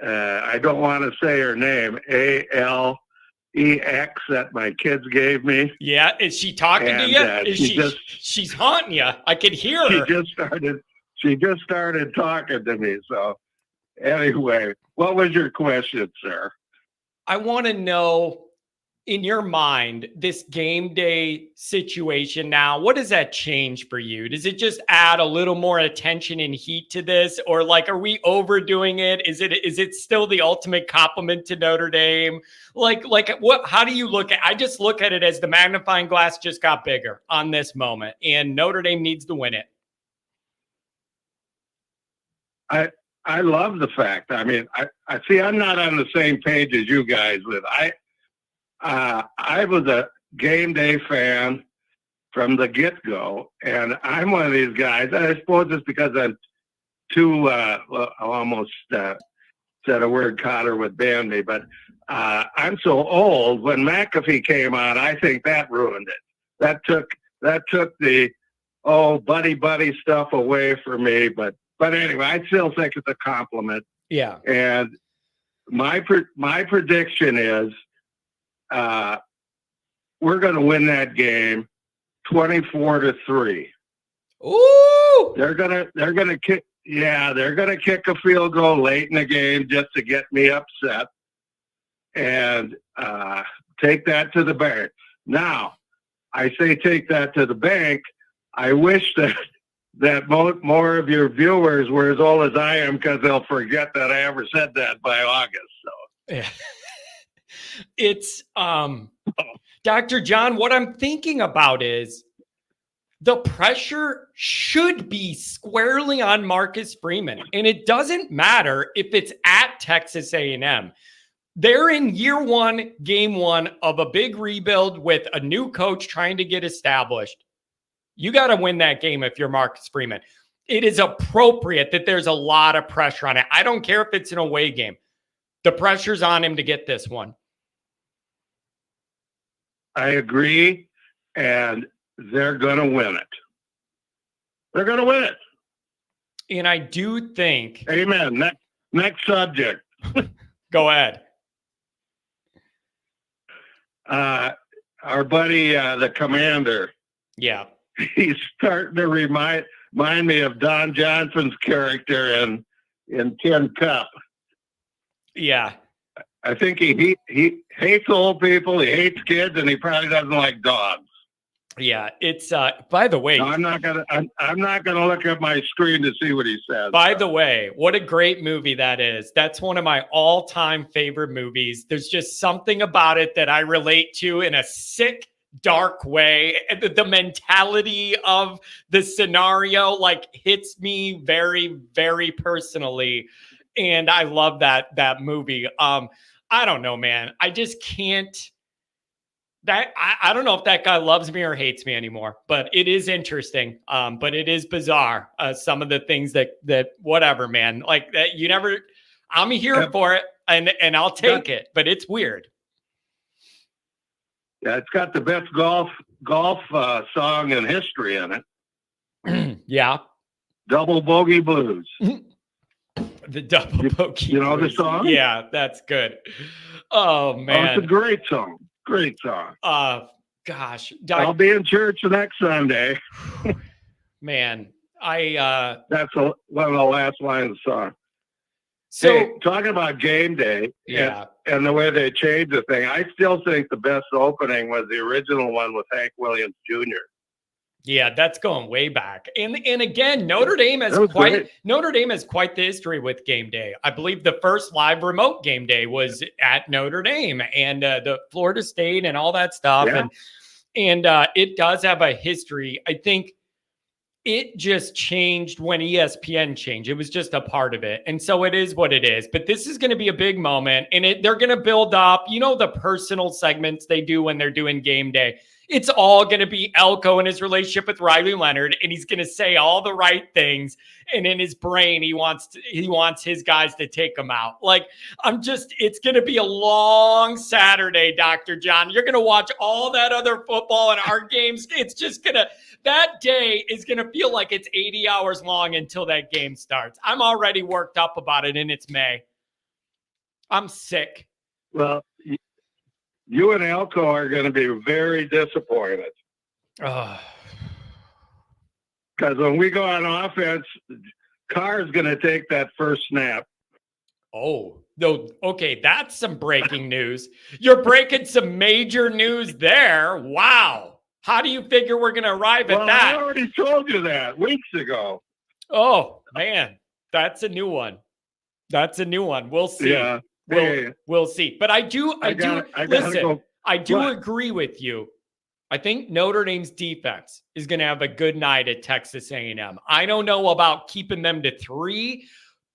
I don't want to say her name. ALEX that my kids gave me. Yeah, is she talking to you? Is she's haunting you? I could hear her. She just started talking to me. So anyway, what was your question, sir? I want to know, in your mind, this game day situation now, what does that change for you? Does it just add a little more attention and heat to this? Or like, are we overdoing it? Is it still the ultimate compliment to Notre Dame? Like what, how do you look at, I just look at it as the magnifying glass just got bigger on this moment and Notre Dame needs to win it. I love the fact. I mean, I see I'm not on the same page as you guys with. I was a game day fan from the get-go, and I'm one of these guys. I suppose it's because I'm too, I almost said a word Cotter would ban me, but I'm so old. When McAfee came on, I think that ruined it. That took the buddy stuff away from me. But anyway, I still think it's a compliment. Yeah. And my prediction is we're going to win that game 24-3. Ooh! They're gonna kick. Yeah, they're gonna kick a field goal late in the game just to get me upset, and take that to the bank. Now, I say take that to the bank. I wish that more of your viewers were as old as I am, because they'll forget that I ever said that by August. So yeah. It's Dr. John, what I'm thinking about is the pressure should be squarely on Marcus Freeman, and it doesn't matter if it's at Texas A&M. They're in year one, game one of a big rebuild with a new coach trying to get established. You got to win that game if you're Marcus Freeman. It is appropriate that there's a lot of pressure on it. I don't care if it's an away game. The pressure's on him to get this one. I agree, and they're going to win it. They're going to win it. And I do think... Amen. Next subject. Go ahead. Our buddy, the commander. Yeah. He's starting to remind me of Don Johnson's character in Tin Cup. Yeah. I think he hates old people, he hates kids, and he probably doesn't like dogs. Yeah, it's by the way, no, I'm not gonna look at my screen to see what he says. By the way, what a great movie that is. That's one of my all-time favorite movies. There's just something about it that I relate to in a sick, dark way. The mentality of the scenario like hits me very, very personally. And I love that movie. I don't know, man. I just can't. I don't know if that guy loves me or hates me anymore, but it is interesting. But it is bizarre. Some of the things that whatever, man, like that you never, I'm here for it and I'll take it, but it's weird. Yeah. It's got the best golf song in history in it. Yeah. Double Bogey Blues. The Double Bogey. You know the song? Yeah, that's good. Oh man. Oh, it's a great song. Great song. Gosh. I'll be in church next Sunday. Man, That's one of the last lines of the song. So Hey, talking about game day yeah. and the way they changed the thing, I still think the best opening was the original one with Hank Williams Jr. Yeah, that's going way back. And again, Notre Dame has quite the history with game day. I believe the first live remote game day was at Notre Dame and the Florida State and all that stuff. Yeah. And it does have a history. I think it just changed when ESPN changed. It was just a part of it. And so it is what it is. But this is going to be a big moment. And they're going to build up, the personal segments they do when they're doing game day. It's all going to be Elko and his relationship with Riley Leonard. And he's going to say all the right things. And in his brain, he wants his guys to take him out. It's going to be a long Saturday, Dr. John. You're going to watch all that other football and our games. That day is going to feel like it's 80 hours long until that game starts. I'm already worked up about it, and it's May. I'm sick. Well, you and Elko are going to be very disappointed. Because when we go on offense, Carr's going to take that first snap. Oh, no. Okay, that's some breaking news. You're breaking some major news there. Wow. How do you figure we're going to arrive at that? I already told you that weeks ago. Oh, man. That's a new one. We'll see. Yeah. We'll see. But I do agree with you. I think Notre Dame's defense is going to have a good night at Texas A&M. I don't know about keeping them to 3,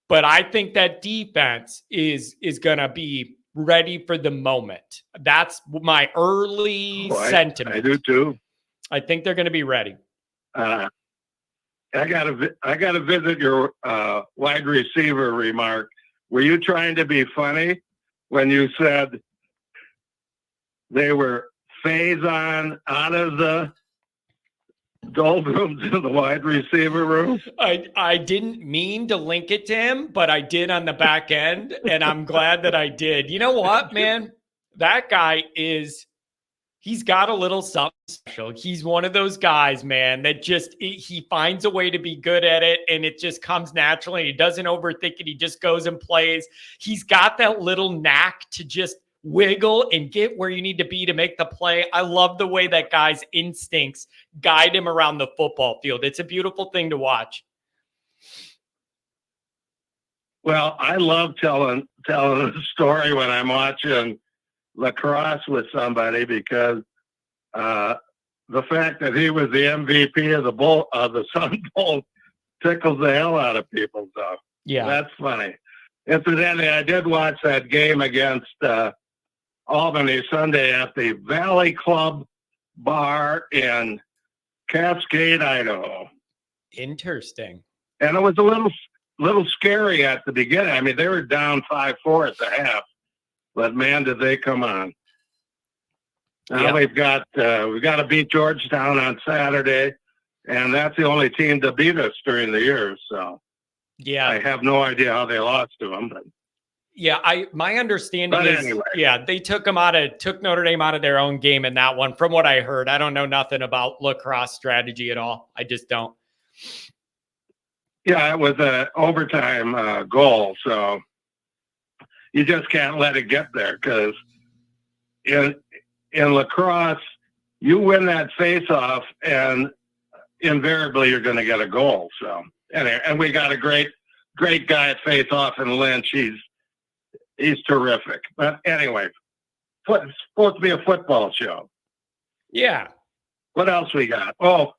but I think that defense is going to be ready for the moment. That's my early sentiment. I do too. I think they're going to be ready. I got to visit your wide receiver remark. Were you trying to be funny when you said they were phase on out of the doldrums in the wide receiver room? I didn't mean to link it to him, but I did on the back end, and I'm glad that I did. You know what, man? That guy he's got a little something special. He's one of those guys, man, that he finds a way to be good at it, and it just comes naturally. He doesn't overthink it. He just goes and plays. He's got that little knack to just wiggle and get where you need to be to make the play. I love the way that guy's instincts guide him around the football field. It's a beautiful thing to watch. Well, I love telling a story when I'm watching lacrosse with somebody because the fact that he was the MVP of the Sun Bowl tickles the hell out of people. So yeah, that's funny. Incidentally, I did watch that game against Albany Sunday at the Valley Club Bar in Cascade, Idaho. Interesting. And it was a little scary at the beginning. I mean, they were down 5-4 at the half. But man, did they come on! Now we've got to beat Georgetown on Saturday, and that's the only team to beat us during the year. So yeah, I have no idea how they lost to them. But my understanding is anyway. They took Notre Dame out of their own game in that one. From what I heard, I don't know nothing about lacrosse strategy at all. I just don't. Yeah, it was an overtime goal, so. You just can't let it get there because in lacrosse, you win that face-off, and invariably you're going to get a goal. So, anyway, and we got a great guy at face-off in Lynch. He's terrific. But anyway, it's supposed to be a football show. Yeah. What else we got? Oh,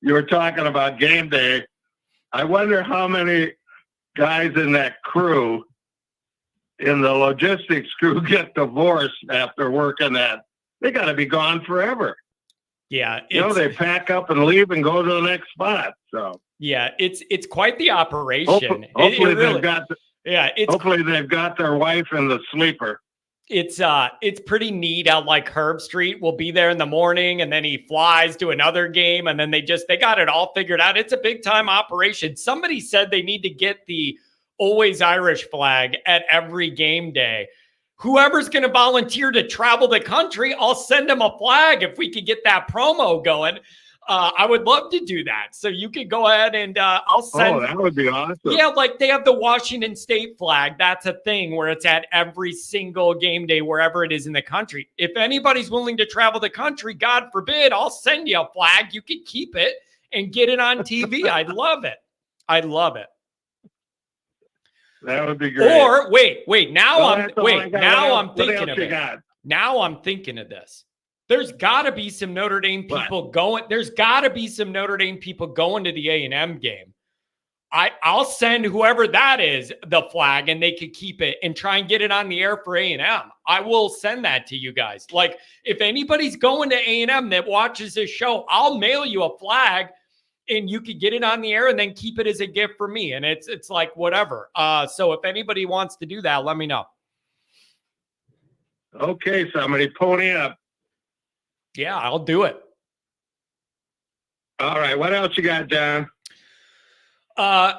you were talking about game day. I wonder how many guys in that crew. In the logistics crew get divorced after working that. They got to be gone forever. Yeah. They pack up and leave and go to the next spot. So yeah, it's quite the operation. Hopefully they've got their wife in the sleeper. It's pretty neat out like Herb Street will be there in the morning and then he flies to another game and then they got it all figured out. It's a big time operation. Somebody said they need to get the Always Irish flag at every game day. Whoever's going to volunteer to travel the country, I'll send them a flag if we could get that promo going. I would love to do that. So you could go ahead and I'll send. Oh, that would be awesome. Yeah, like they have the Washington State flag. That's a thing where it's at every single game day, wherever it is in the country. If anybody's willing to travel the country, God forbid, I'll send you a flag. You can keep it and get it on TV. I'd love it. I'd love it. That would be great. Or wait. Now I'm thinking of it. Got? Now I'm thinking of this. There's got to be some Notre Dame people going. There's got to be some Notre Dame people going to the A&M game. I'll send whoever that is the flag, and they could keep it and try and get it on the air for A&M. I will send that to you guys. Like, if anybody's going to A&M that watches this show, I'll mail you a flag, and you could get it on the air and then keep it as a gift for me. And it's like whatever. So if anybody wants to do that, let me know. Okay, somebody pony up. Yeah, I'll do it. All right, what else you got, John?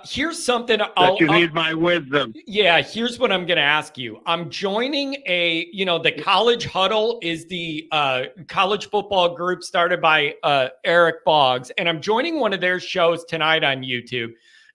Here's something you need my wisdom. Yeah, here's what I'm going to ask you. I'm joining the College Huddle is the college football group started by Eric Boggs, and I'm joining one of their shows tonight on YouTube,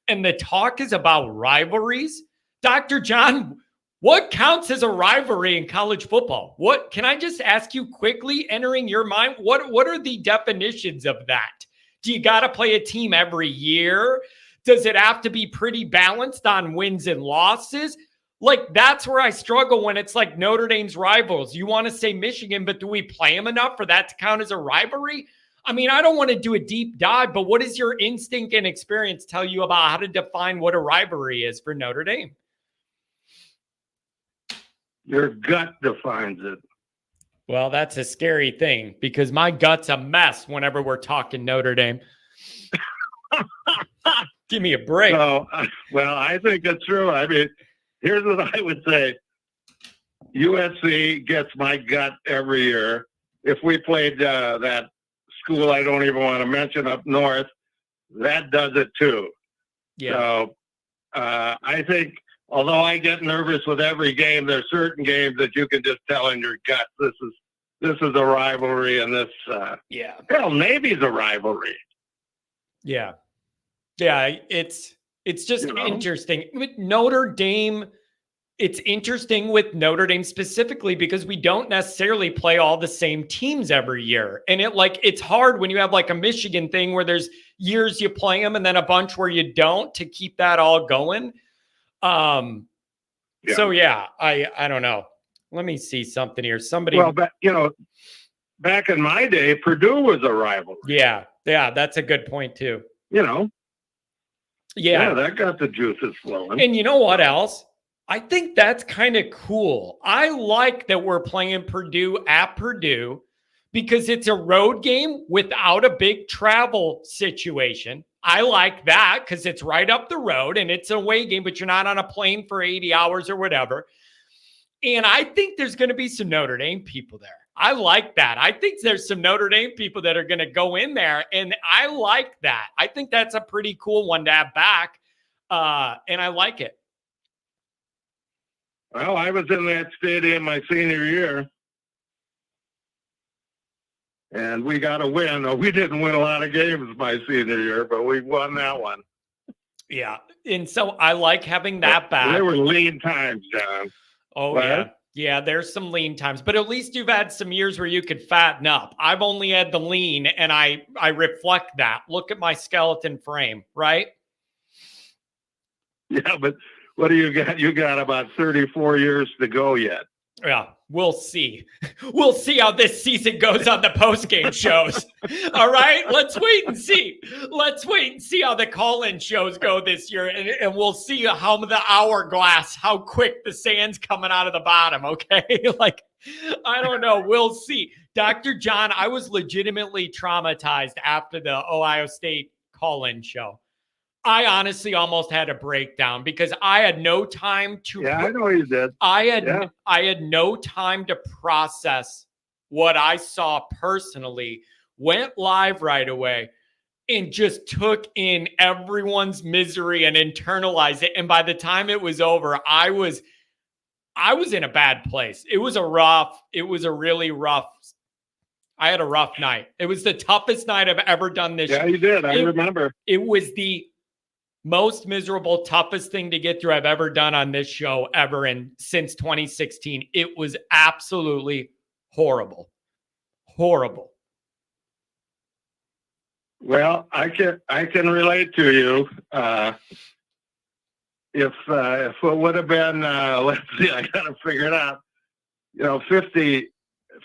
and the talk is about rivalries. Dr. John, what counts as a rivalry in college football? What can I just ask you quickly, entering your mind? What are the definitions of that? Do you got to play a team every year? Does it have to be pretty balanced on wins and losses? Like, that's where I struggle when it's like Notre Dame's rivals. You want to say Michigan, but do we play them enough for that to count as a rivalry? I mean, I don't want to do a deep dive, but what does your instinct and experience tell you about how to define what a rivalry is for Notre Dame? Your gut defines it. Well, that's a scary thing because my gut's a mess whenever we're talking Notre Dame. Give me a break. So, well, I think it's true. I mean, here's what I would say. USC gets my gut every year. If we played that school I don't even want to mention up north, that does it too. Yeah. So I think, although I get nervous with every game, there's certain games that you can just tell in your gut, this is a rivalry, and this, hell, Navy's a rivalry. Yeah. Yeah, it's just interesting. With Notre Dame, it's interesting with Notre Dame specifically because we don't necessarily play all the same teams every year. And it's hard when you have like a Michigan thing where there's years you play them and then a bunch where you don't to keep that all going. So yeah, I don't know. Let me see something here. Back in my day, Purdue was a rival. Yeah, that's a good point too. Yeah, that got the juices flowing. And you know what else? I think that's kind of cool. I like that we're playing Purdue at Purdue because it's a road game without a big travel situation. I like that because it's right up the road and it's an away game, but you're not on a plane for 80 hours or whatever. And I think there's going to be some Notre Dame people there. I like that. I think there's some Notre Dame people that are going to go in there, and I like that. I think that's a pretty cool one to have back, and I like it. Well, I was in that stadium my senior year, and we got a win. We didn't win a lot of games my senior year, but we won that one. Yeah, and so I like having that back. They were lean times, John. Oh, yeah. Yeah, there's some lean times, but at least you've had some years where you could fatten up. I've only had the lean, and I reflect that. Look at my skeleton frame, right? Yeah, but what do you got? You got about 34 years to go yet. Yeah, we'll see. We'll see how this season goes on the post-game shows. All right, let's wait and see. Let's wait and see how the call-in shows go this year, and we'll see how the hourglass, how quick the sand's coming out of the bottom, okay? I don't know. We'll see. Dr. John, I was legitimately traumatized after the Ohio State call-in show. I honestly almost had a breakdown because I had no time to. Yeah, I know you did. I had no time to process what I saw personally. Went live right away and just took in everyone's misery and internalized it. And by the time it was over, I was in a bad place. It was a really rough. I had a rough night. It was the toughest night I've ever done this. Yeah, you did. I remember. It was the most miserable, toughest thing to get through I've ever done on this show ever. And since 2016, it was absolutely horrible. Horrible. Well, I can relate to you. If it would have been, let's see, I got to figure it out.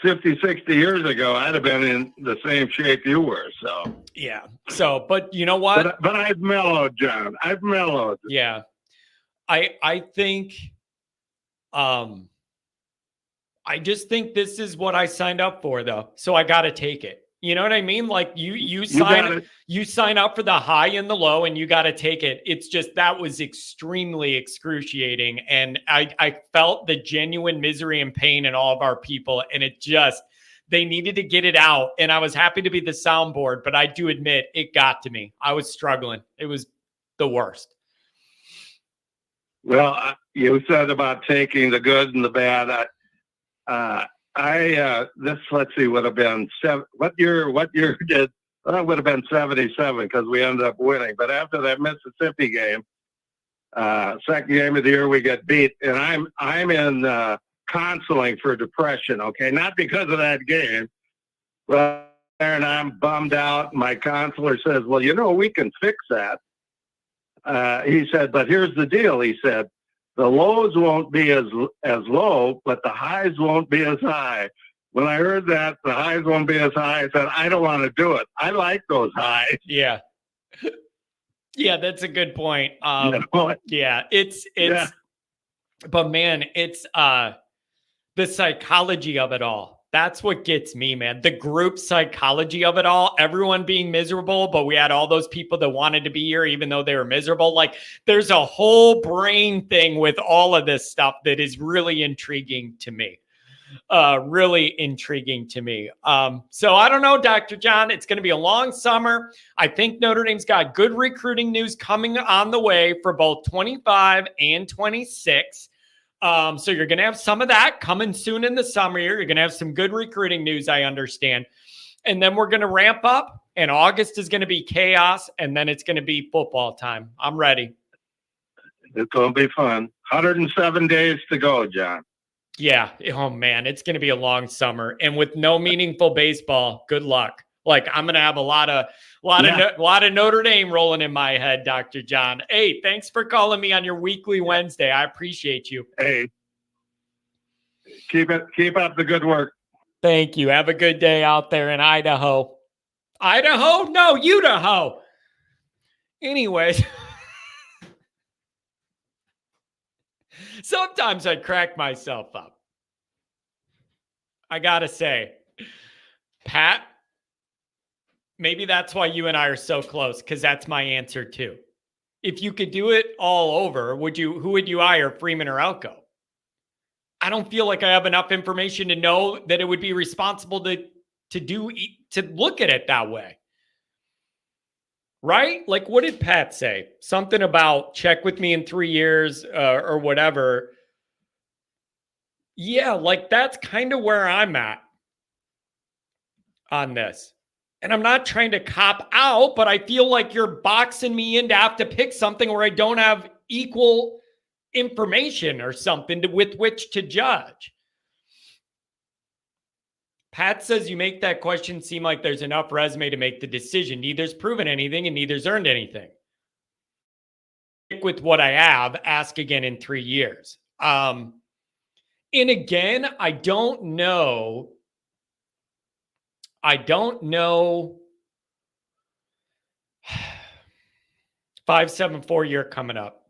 50, 60 years ago, I'd have been in the same shape you were. So yeah. So, but you know what? But I've mellowed, John. I've mellowed. Yeah. I think, I just think this is what I signed up for, though. So I got to take it. You know what I mean? Like you sign up for the high and the low, and you got to take it. It's just that was extremely excruciating, and I felt the genuine misery and pain in all of our people, and they needed to get it out. And I was happy to be the soundboard, but I do admit it got to me. I was struggling. It was the worst. Well, you said about taking the good and the bad. Let's see, would have been what year did, well, it would have been 77 because we ended up winning. But after that Mississippi game, second game of the year, we get beat, and I'm in counseling for depression. Okay, not because of that game, but and I'm bummed out. My counselor says, "Well, we can fix that." He said, "But here's the deal." He said, "The lows won't be as low, but the highs won't be as high." When I heard that, the highs won't be as high, I said, I don't want to do it. I like those highs. Yeah. Yeah, that's a good point. Yeah, but man, it's the psychology of it all. That's what gets me, man. The group psychology of it all, everyone being miserable, but we had all those people that wanted to be here, even though they were miserable. Like there's a whole brain thing with all of this stuff that is really intriguing to me. So I don't know, Dr. John, it's going to be a long summer. I think Notre Dame's got good recruiting news coming on the way for both 25 and 26. So you're going to have some of that coming soon in the summer here. You're going to have some good recruiting news, I understand. And then we're going to ramp up, and August is going to be chaos, and then it's going to be football time. I'm ready. It's going to be fun. 107 days to go, John. Yeah. Oh, man, it's going to be a long summer. And with no meaningful baseball, good luck. Like I'm going to have a lot of Notre Dame rolling in my head, Dr. John. Hey, thanks for calling me on your weekly Wednesday. I appreciate you. Hey, keep up the good work. Thank you. Have a good day out there in Idaho. Idaho? No, Idaho. Anyways, sometimes I crack myself up. I got to say, Pat, maybe that's why you and I are so close, because that's my answer too. If you could do it all over, who would you hire, Freeman or Elko? I don't feel like I have enough information to know that it would be responsible to look at it that way. Right? Like, what did Pat say? Something about check with me in 3 years or whatever. Yeah, like that's kind of where I'm at on this. And I'm not trying to cop out, but I feel like you're boxing me in to have to pick something where I don't have equal information or something with which to judge. Pat says you make that question seem like there's enough resume to make the decision. Neither's proven anything and neither's earned anything. Stick with what I have, ask again in 3 years. And again, I don't know. 574 year coming up.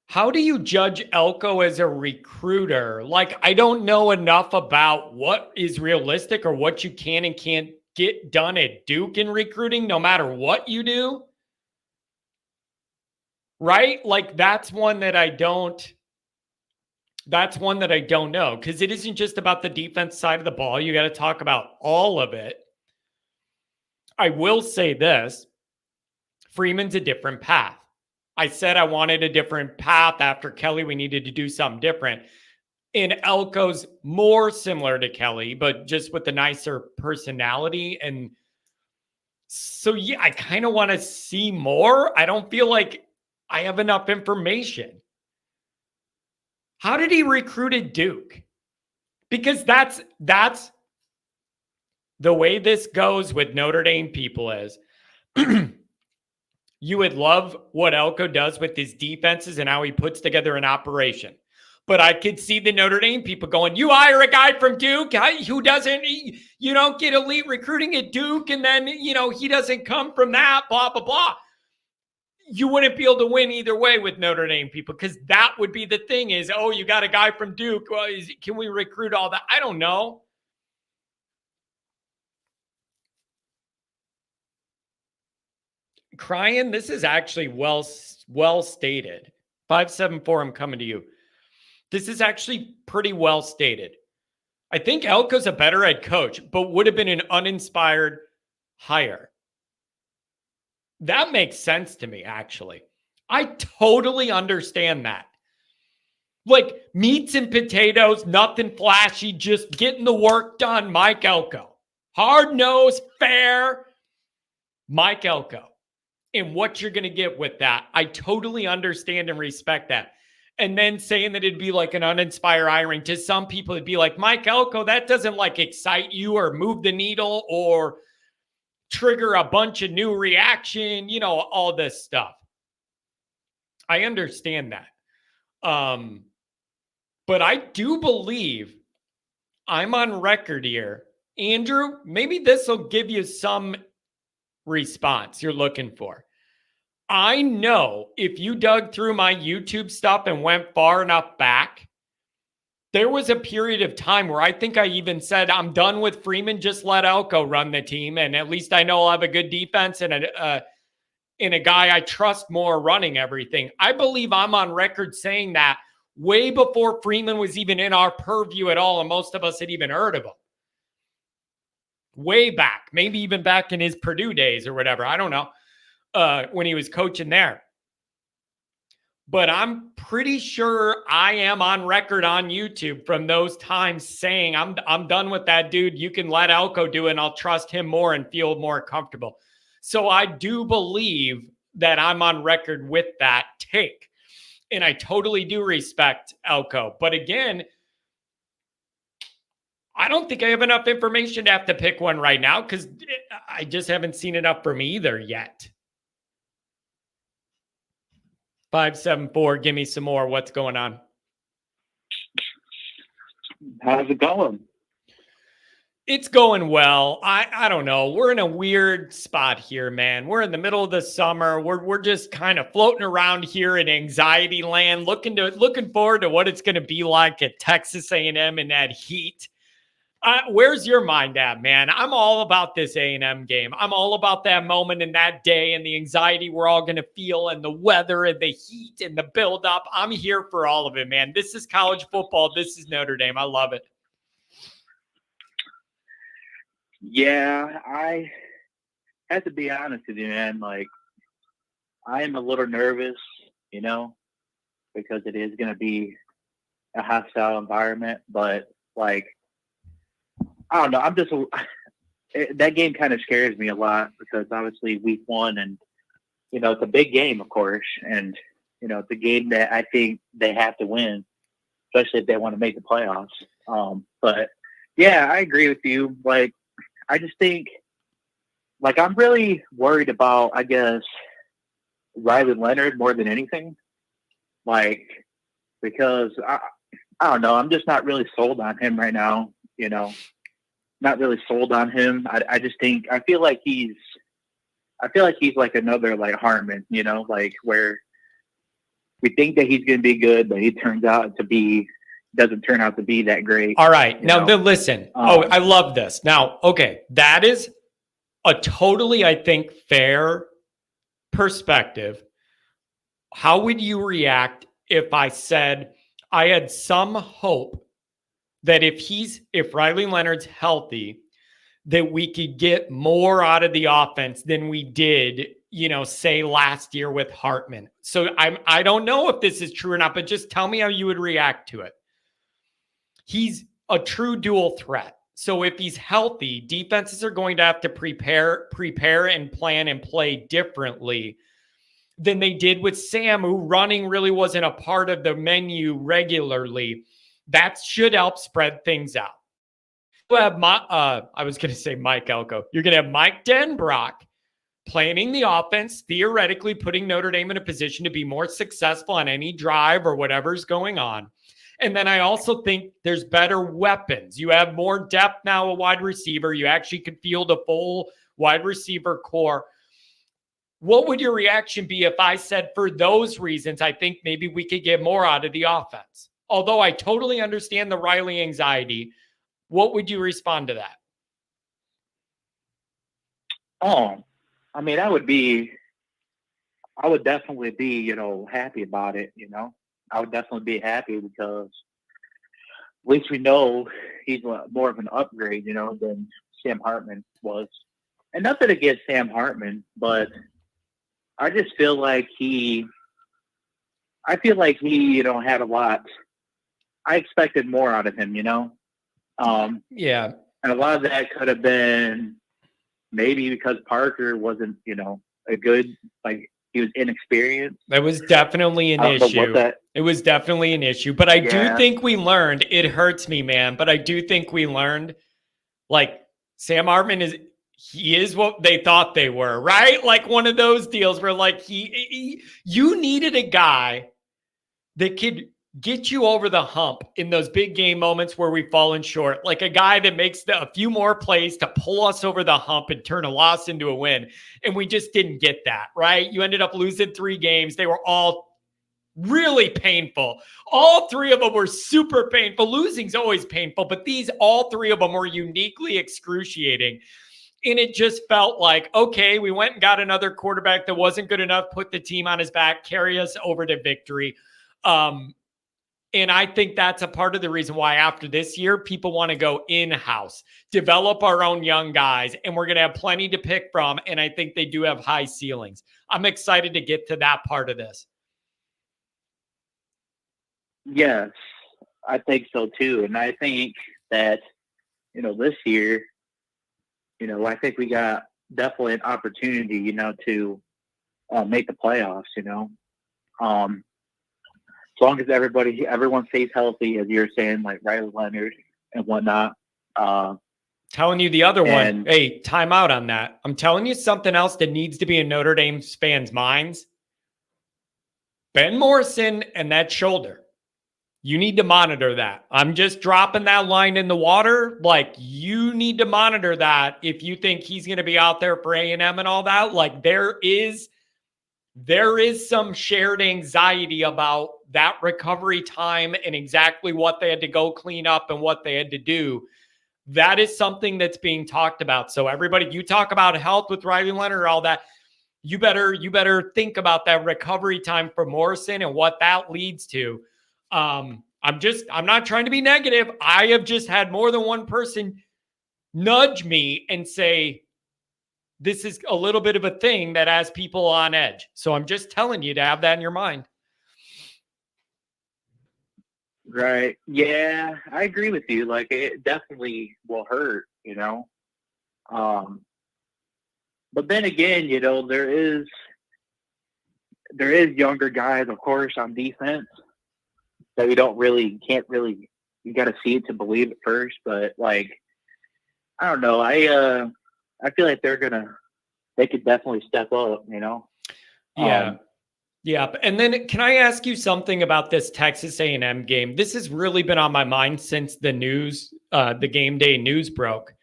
How do you judge Elko as a recruiter? Like, I don't know enough about what is realistic or what you can and can't get done at Duke in recruiting, no matter what you do. Right? Like, that's one that I don't know, because it isn't just about the defense side of the ball. You got to talk about all of it. I will say this. Freeman's a different path. I said I wanted a different path after Kelly. We needed to do something different. And Elko's more similar to Kelly, but just with a nicer personality. And so, yeah, I kind of want to see more. I don't feel like I have enough information. How did he recruit at Duke? Because that's the way this goes with Notre Dame people is you would love what Elko does with his defenses and how he puts together an operation. But I could see the Notre Dame people going, you hire a guy from Duke who doesn't, you don't get elite recruiting at Duke, and then, he doesn't come from that, blah, blah, blah. You wouldn't be able to win either way with Notre Dame people, because that would be the thing is, oh, you got a guy from Duke. Well, can we recruit all that? I don't know. Crying, this is actually well stated. 574, I'm coming to you. This is actually pretty well stated. I think Elko's a better head coach, but would have been an uninspired hire. That makes sense to me, actually. I totally understand that. Like, meats and potatoes, nothing flashy, just getting the work done, Mike Elko. Hard-nosed, fair, Mike Elko. And what you're going to get with that. I totally understand and respect that. And then saying that it'd be like an uninspired hiring, to some people, it'd be like, Mike Elko, that doesn't like excite you or move the needle or trigger a bunch of new reaction, all this stuff. I understand that. But I do believe I'm on record here. Andrew, maybe this will give you some response you're looking for. I know if you dug through my YouTube stuff and went far enough back, there was a period of time where I think I even said, I'm done with Freeman, just let Elko run the team, and at least I know I'll have a good defense and a guy I trust more running everything. I believe I'm on record saying that way before Freeman was even in our purview at all, and most of us had even heard of him. Way back, maybe even back in his Purdue days or whatever. I don't know. When he was coaching there. But I'm pretty sure I am on record on YouTube from those times saying, I'm done with that dude. You can let Elko do it, and I'll trust him more and feel more comfortable. So I do believe that I'm on record with that take. And I totally do respect Elko. But again, I don't think I have enough information to have to pick one right now, because I just haven't seen enough for me either yet. 574, give me some more. What's going on? How's it going? It's going well. I don't know. We're in a weird spot here, man. We're in the middle of the summer. We're just kind of floating around here in anxiety land, looking forward to what it's going to be like at Texas A&M in that heat. Where's your mind at, man? I'm all about this A&M game. I'm all about that moment and that day and the anxiety we're all going to feel and the weather and the heat and the buildup. I'm here for all of it, man. This is college football. This is Notre Dame. I love it. Yeah, I have to be honest with you, man. Like, I am a little nervous, because it is going to be a hostile environment. But, like, I don't know. That game kind of scares me a lot, because obviously week one, and, it's a big game, of course. And, it's a game that I think they have to win, especially if they want to make the playoffs. But yeah, I agree with you. Like, I just think, like, I'm really worried about, I guess, Riley Leonard more than anything. Like, because I don't know. I'm just not really sold on him right now, Not really sold on him. I just think, I feel like he's like another, like, Hartman, like, where we think that he's going to be good, but he doesn't turn out to be that great. All right. Now, then listen. I love this. Now, okay, that is a totally, I think, fair perspective. How would you react if I said I had some hope that if Riley Leonard's healthy, that we could get more out of the offense than we did, say last year with Hartman? So I don't know if this is true or not, but just tell me how you would react to it. he's a true dual threat. So if he's healthy, defenses are going to have to prepare and plan and play differently than they did with Sam, who running really wasn't a part of the menu regularly. That should help spread things out. You have I was going to say Mike Elko. You're going to have Mike Denbrock planning the offense, theoretically putting Notre Dame in a position to be more successful on any drive or whatever's going on. And then I also think there's better weapons. You have more depth now, a wide receiver. You actually could field a full wide receiver core. What would your reaction be if I said, for those reasons, I think maybe we could get more out of the offense? Although I totally understand the Riley anxiety, what would you respond to that? Oh, I mean, I would definitely be, happy about it, I would definitely be happy because at least we know he's more of an upgrade, than Sam Hartman was. And nothing against Sam Hartman, but I just feel like he had a lot. I expected more out of him, Yeah. And a lot of that could have been maybe because Parker wasn't, a good, he was inexperienced. That was definitely an issue. It was definitely an issue. But I do think we learned, it hurts me, man, but I do think we learned, Sam Hartman he is what they thought they were, right? Like one of those deals where you needed a guy that could get you over the hump in those big game moments where we've fallen short, like a guy that makes a few more plays to pull us over the hump and turn a loss into a win. And we just didn't get that, right? You ended up losing 3 games. They were all really painful. All 3 of them were super painful. Losing's always painful, but all 3 of them were uniquely excruciating. And it just felt like, okay, we went and got another quarterback that wasn't good enough, put the team on his back, carry us over to victory. And I think that's a part of the reason why after this year, people want to go in-house, develop our own young guys, and we're going to have plenty to pick from. And I think they do have high ceilings. I'm excited to get to that part of this. Yes, I think so too. And I think that, this year, I think we got definitely an opportunity, to make the playoffs, as long as everyone stays healthy, as you're saying, like Riley Leonard and whatnot. Telling you the other one, hey, time out on that. I'm telling you something else that needs to be in Notre Dame fans' minds. Ben Morrison and that shoulder. You need to monitor that. I'm just dropping that line in the water. You need to monitor that if you think he's going to be out there for A&M and all that. There is some shared anxiety about that recovery time and exactly what they had to go clean up and what they had to do. That is something that's being talked about. So everybody, you talk about health with Riley Leonard or all that, you better think about that recovery time for Morrison and what that leads to. I'm not trying to be negative. I have just had more than one person nudge me and say, this is a little bit of a thing that has people on edge. So I'm just telling you to have that in your mind. Right. Yeah, I agree with you. It definitely will hurt, But then again, there is younger guys, of course, on defense that we can't really, you got to see it to believe it first. But I don't know. I feel like they could definitely step up, Yeah. Yeah. And then can I ask you something about this Texas A&M game? This has really been on my mind since the news, the game day news broke.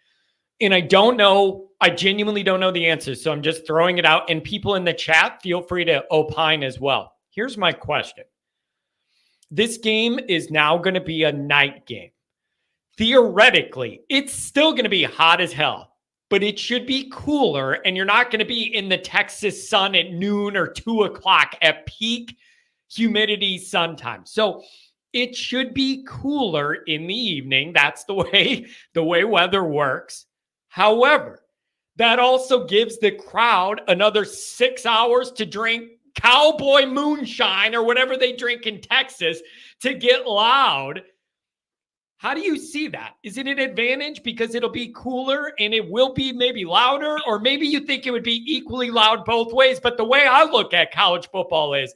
And I genuinely don't know the answer. So I'm just throwing it out, and people in the chat, feel free to opine as well. Here's my question. This game is now going to be a night game. Theoretically, it's still going to be hot as hell, but it should be cooler, and you're not going to be in the Texas sun at noon or 2 o'clock at peak humidity sun time. So it should be cooler in the evening. That's the way weather works. However, that also gives the crowd another 6 hours to drink cowboy moonshine or whatever they drink in Texas to get loud. How do you see that? Is it an advantage because it'll be cooler and it will be maybe louder, or maybe you think it would be equally loud both ways? But the way I look at college football is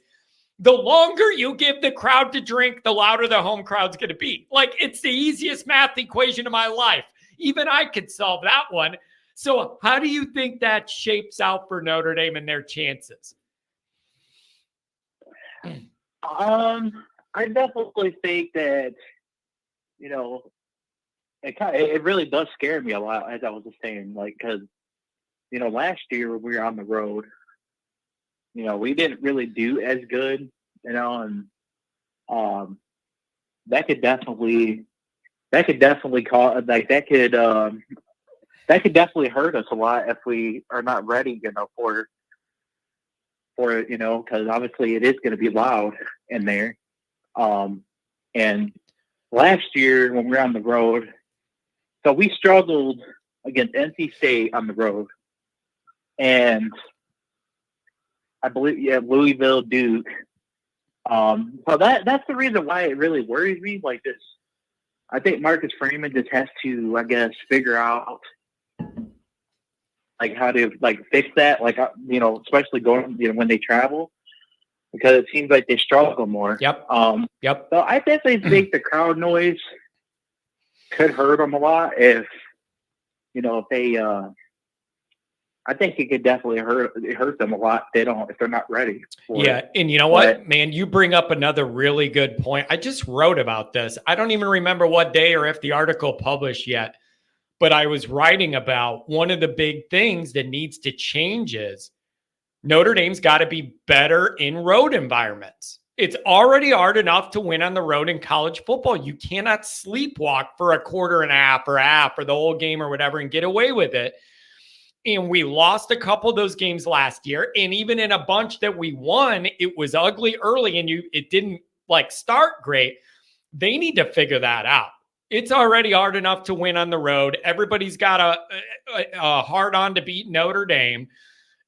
the longer you give the crowd to drink, the louder the home crowd's going to be. Like, it's the easiest math equation of my life. Even I could solve that one. So how do you think that shapes out for Notre Dame and their chances? I definitely think that, you know, it really does scare me a lot, as I was just saying, like, because, you know, last year when we were on the road, you know, we didn't really do as good, you know, and that could definitely cause, like, that could definitely hurt us a lot if we are not ready, you know, for it, you know, because obviously it is going to be loud in there. And last year when we were on the road, so we struggled against NC State on the road, and I believe, Louisville, Duke. So that's the reason why it really worries me. Like this, I think Marcus Freeman just has to, I guess, figure out like how to like fix that. Like, you know, especially going, you know, when they travel, because it seems like they struggle more. Yep. Yep. So I definitely think the crowd noise could hurt them a lot if, you know, if they, I think it could definitely hurt them a lot if they're not ready for it. And you know what, man, you bring up another really good point. I just wrote about this. I don't even remember what day or if the article published yet, but I was writing about one of the big things that needs to change is Notre Dame's got to be better in road environments. It's already hard enough to win on the road in college football. You cannot sleepwalk for a quarter and a half or the whole game or whatever and get away with it. And we lost a couple of those games last year. And even in a bunch that we won, it was ugly early and it didn't like start great. They need to figure that out. It's already hard enough to win on the road. Everybody's got a hard on to beat Notre Dame.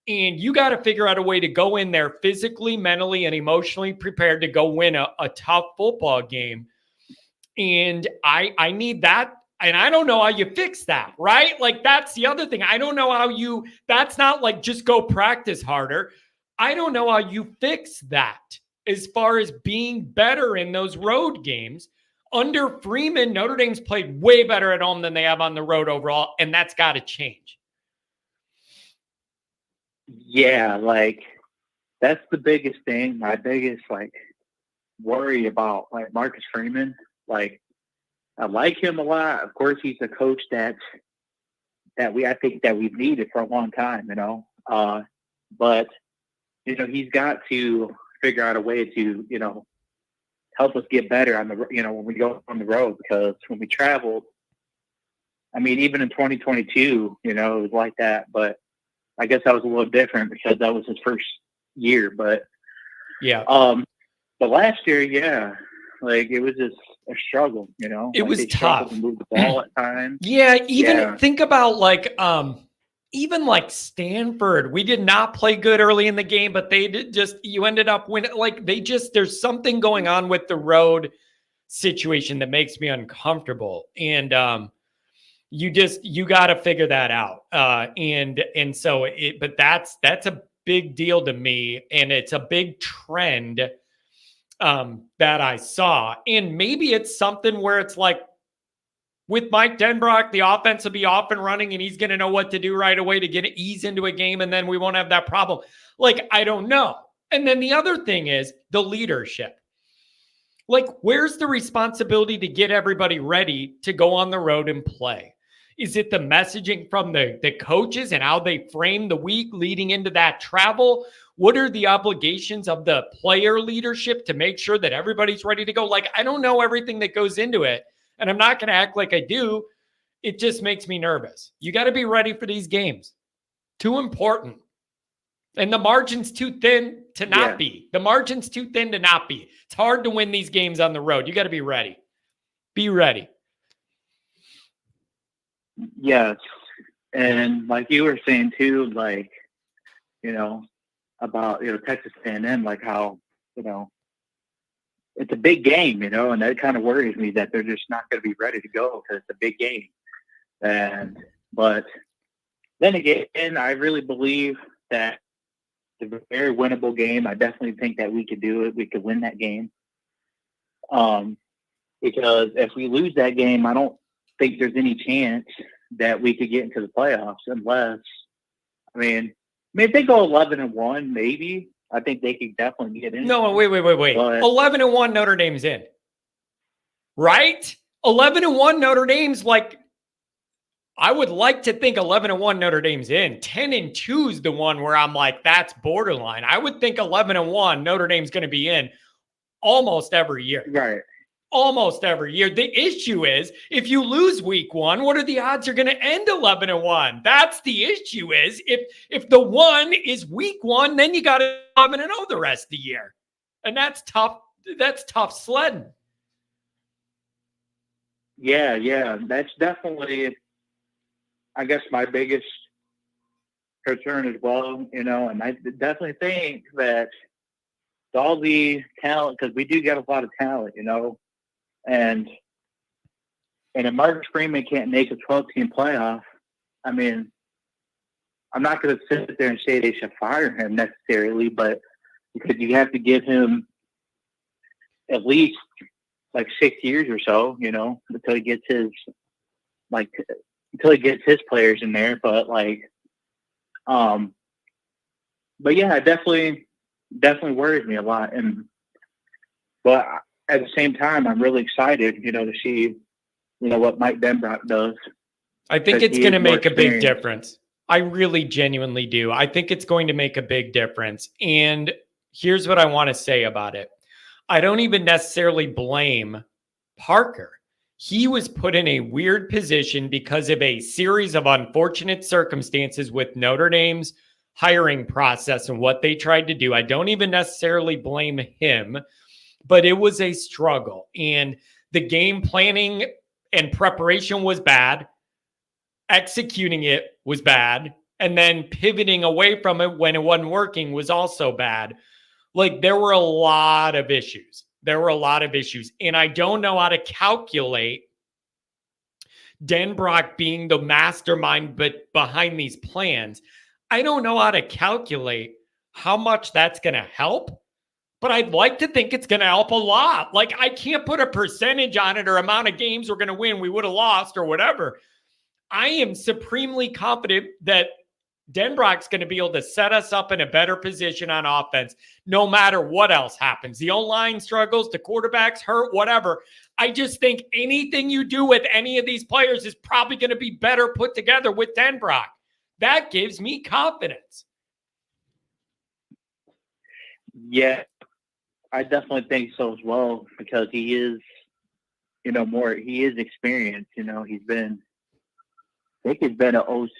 And you got to figure out a way to go in there physically, mentally, and emotionally prepared to go win a tough football game. And I need that. And I don't know how you fix that, right? Like, that's the other thing. I don't know how that's not like just go practice harder. I don't know how you fix that as far as being better in those road games. Under Freeman, Notre Dame's played way better at home than they have on the road overall, and that's got to change. Yeah, like that's the biggest thing. My biggest like worry about like Marcus Freeman. Like, I like him a lot. Of course, he's a coach I think that we've needed for a long time, you know. But you know, he's got to figure out a way to, you know, help us get better on the, you know, when we go on the road, because when we traveled, I mean, even in 2022, you know, it was like that. But I guess that was a little different because that was his first year. But yeah. But last year, yeah, like it was just a struggle, you know. It was tough to move the ball at times. Yeah, think about like even like Stanford. We did not play good early in the game, but they did you ended up winning. Like there's something going on with the road situation that makes me uncomfortable. And you got to figure that out. And so but that's a big deal to me, and it's a big trend that I saw. And maybe it's something where it's like with Mike Denbrock, the offense will be off and running and he's going to know what to do right away to ease into a game, and then we won't have that problem. Like, I don't know. And then the other thing is the leadership. Like, where's the responsibility to get everybody ready to go on the road and play? Is it the messaging from the coaches and how they frame the week leading into that travel? What are the obligations of the player leadership to make sure that everybody's ready to go? Like, I don't know everything that goes into it, and I'm not going to act like I do. It just makes me nervous. You got to be ready for these games. Too important. And the margin's too thin to not be. The margin's too thin to not be. It's hard to win these games on the road. You got to be ready. Be ready. Yes. And like you were saying too, like, you know, about, you know, Texas A&M, like how, you know, it's a big game, you know, and that kind of worries me that they're just not going to be ready to go because it's a big game. But then again, I really believe that it's a very winnable game. I definitely think that we could do it. We could win that game. Because if we lose that game, I don't think there's any chance that we could get into the playoffs unless, if they go 11-1, maybe. I think they could definitely get in. No, wait. But 11-1 Notre Dame's in. Right? 11-1 Notre Dame's like, I would like to think 11-1 Notre Dame's in. 10-2 is the one where I'm like, that's borderline. I would think 11-1 Notre Dame's going to be in almost every year. Right. Almost every year. The issue is, if you lose week 1, what are the odds you're going to end 11-1? That's the issue. Is if the 1 is week 1, then you got 11-0 the rest of the year, and that's tough. That's tough sledding. Yeah, that's definitely, I guess, my biggest concern as well. You know, and I definitely think that all the talent, because we do get a lot of talent, you know. And if Marcus Freeman can't make a 12-team playoff, I'm not going to sit there and say they should fire him necessarily, but because you have to give him at least like 6 years or so, you know, until he gets his players in there. But yeah, it definitely worries me a lot. But at the same time, I'm really excited, you know, to see, you know, what Mike Denbrock does. I think it's going to make a big difference. I really genuinely do. I think it's going to make a big difference. And here's what I want to say about it. I don't even necessarily blame Parker. He was put in a weird position because of a series of unfortunate circumstances with Notre Dame's hiring process and what they tried to do. I don't even necessarily blame him. But it was a struggle, and the game planning and preparation was bad. Executing it was bad. And then pivoting away from it when it wasn't working was also bad. Like, there were a lot of issues. And I don't know how to calculate Denbrock being the mastermind behind these plans. I don't know how to calculate how much that's going to help. But I'd like to think it's going to help a lot. Like, I can't put a percentage on it or amount of games we're going to win, we would have lost or whatever. I am supremely confident that Denbrock's going to be able to set us up in a better position on offense, no matter what else happens. The O-line struggles, the quarterback's hurt, whatever. I just think anything you do with any of these players is probably going to be better put together with Denbrock. That gives me confidence. Yeah, I definitely think so as well, because he is, you know, he is experienced. You know, I think he's been an OC,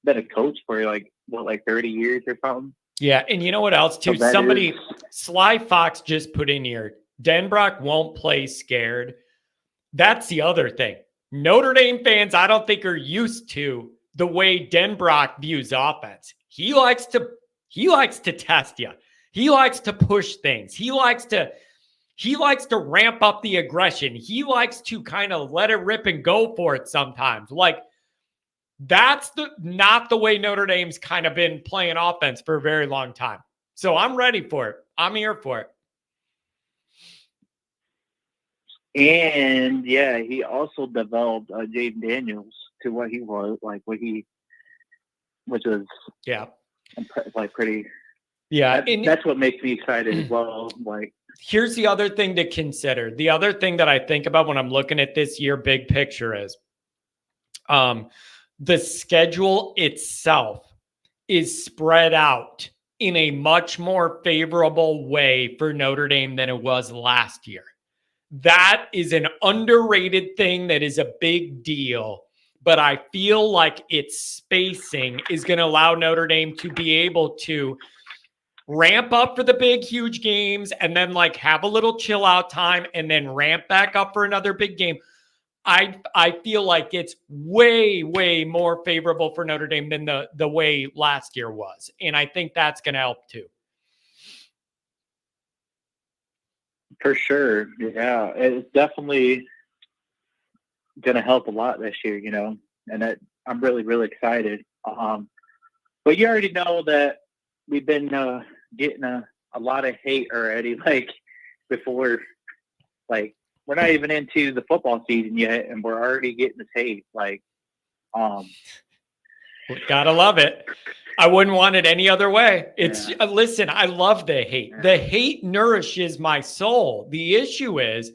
been a coach for 30 years or something. Yeah, and you know what else too? So Sly Fox just put in here, Denbrock won't play scared. That's the other thing. Notre Dame fans, I don't think, are used to the way Denbrock views offense. He likes to test you. He likes to push things. He likes to ramp up the aggression. He likes to kind of let it rip and go for it sometimes. Like, that's not the way Notre Dame's kind of been playing offense for a very long time. So I'm ready for it. I'm here for it. And yeah, he also developed Jaden Daniels to what he was, which was pretty. Yeah, that's what makes me excited as well. Here's the other thing to consider. The other thing that I think about when I'm looking at this year big picture is the schedule itself is spread out in a much more favorable way for Notre Dame than it was last year. That is an underrated thing that is a big deal, but I feel like its spacing is going to allow Notre Dame to be able to ramp up for the big, huge games and then have a little chill out time and then ramp back up for another big game. I feel like it's way, way more favorable for Notre Dame than the way last year was. And I think that's going to help too. For sure. Yeah. It's definitely going to help a lot this year, you know, and I'm really, really excited. But you already know that we've been getting a lot of hate already, like before, like we're not even into the football season yet, and we're already getting this hate. Like, gotta love it. I wouldn't want it any other way. It's Yeah. Listen, I love the hate. Yeah. The hate nourishes my soul. The issue is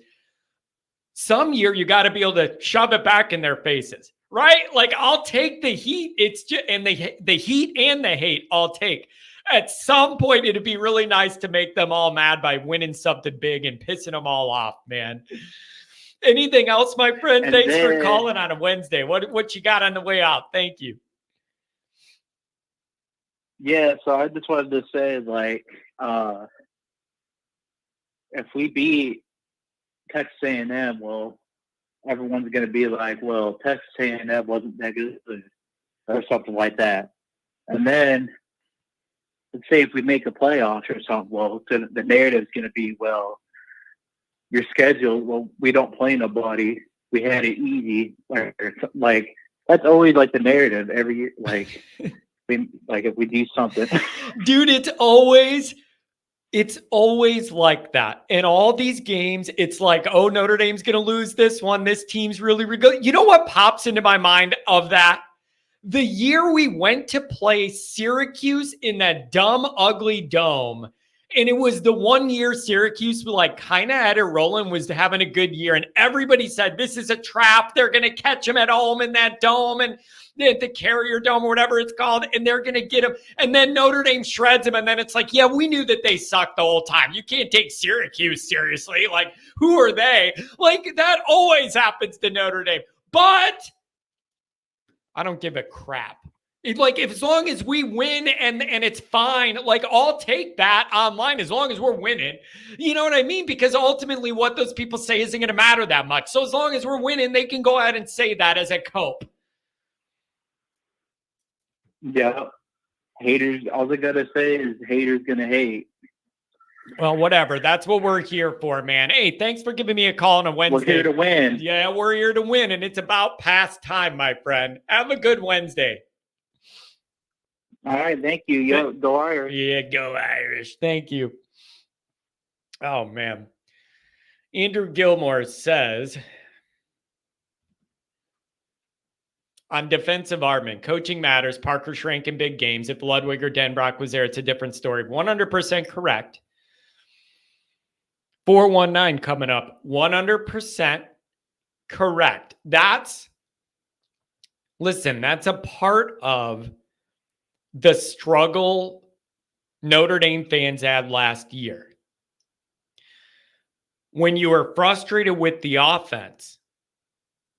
some year you got to be able to shove it back in their faces, right? Like I'll take the heat. It's just, and the heat and the hate I'll take. At some point, it'd be really nice to make them all mad by winning something big and pissing them all off, man. Anything else, my friend? And Thanks for then- calling on a Wednesday. What you got on the way out? Thank you. Yeah, so I just wanted to say, like, if we beat Texas A&M, well, everyone's going to be like, well, Texas A&M wasn't that good or something like that. And then, let's say if we make a playoffs or something, well, the narrative's going to be, well, your schedule, well, we don't play nobody. We had it easy. Like that's always like the narrative every year. Like, if we do something. Dude, it's always like that. In all these games, it's like, oh, Notre Dame's going to lose this one. This team's really good. You know what pops into my mind of that? The year we went to play Syracuse in that dumb, ugly dome. And it was the one year Syracuse like kind of had it rolling, was having a good year. And everybody said, this is a trap. They're going to catch him at home in that dome. And the Carrier Dome or whatever it's called, and they're going to get him. And then Notre Dame shreds him. And then it's like, yeah, we knew that they sucked the whole time. You can't take Syracuse seriously. Like, who are they? Like, that always happens to Notre Dame. But I don't give a crap. Like, if as long as we win and it's fine, like, I'll take that online as long as we're winning. You know what I mean? Because ultimately what those people say isn't going to matter that much. So as long as we're winning, they can go ahead and say that as a cope. Yeah. Haters, all they got to say is haters going to hate. Well, whatever. That's what we're here for, man. Hey, thanks for giving me a call on a Wednesday. We're here to win. Yeah, we're here to win, and it's about past time, my friend. Have a good Wednesday. All right, thank you. Yo, go Irish. Yeah, go Irish. Thank you. Oh, man. Andrew Gilmore says, on defensive armament, coaching matters. Parker shrank in big games. If Ludwig or Denbrock was there, it's a different story. 100% correct. 419 coming up. 100% correct. That's a part of the struggle Notre Dame fans had last year. When you were frustrated with the offense,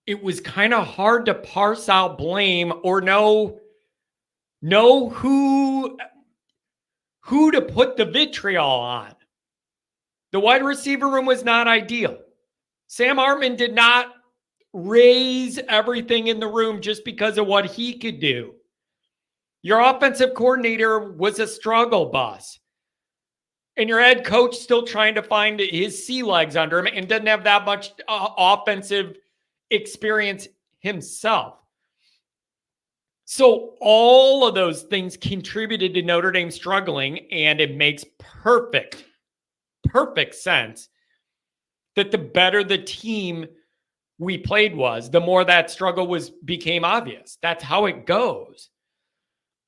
it was kind of hard to parse out blame or know who to put the vitriol on. The wide receiver room was not ideal. Sam Hartman did not raise everything in the room just because of what he could do. Your offensive coordinator was a struggle bus. And your head coach still trying to find his sea legs under him and doesn't have that much offensive experience himself. So all of those things contributed to Notre Dame struggling, and it makes perfect sense that the better the team we played was, the more that struggle became obvious. That's how it goes.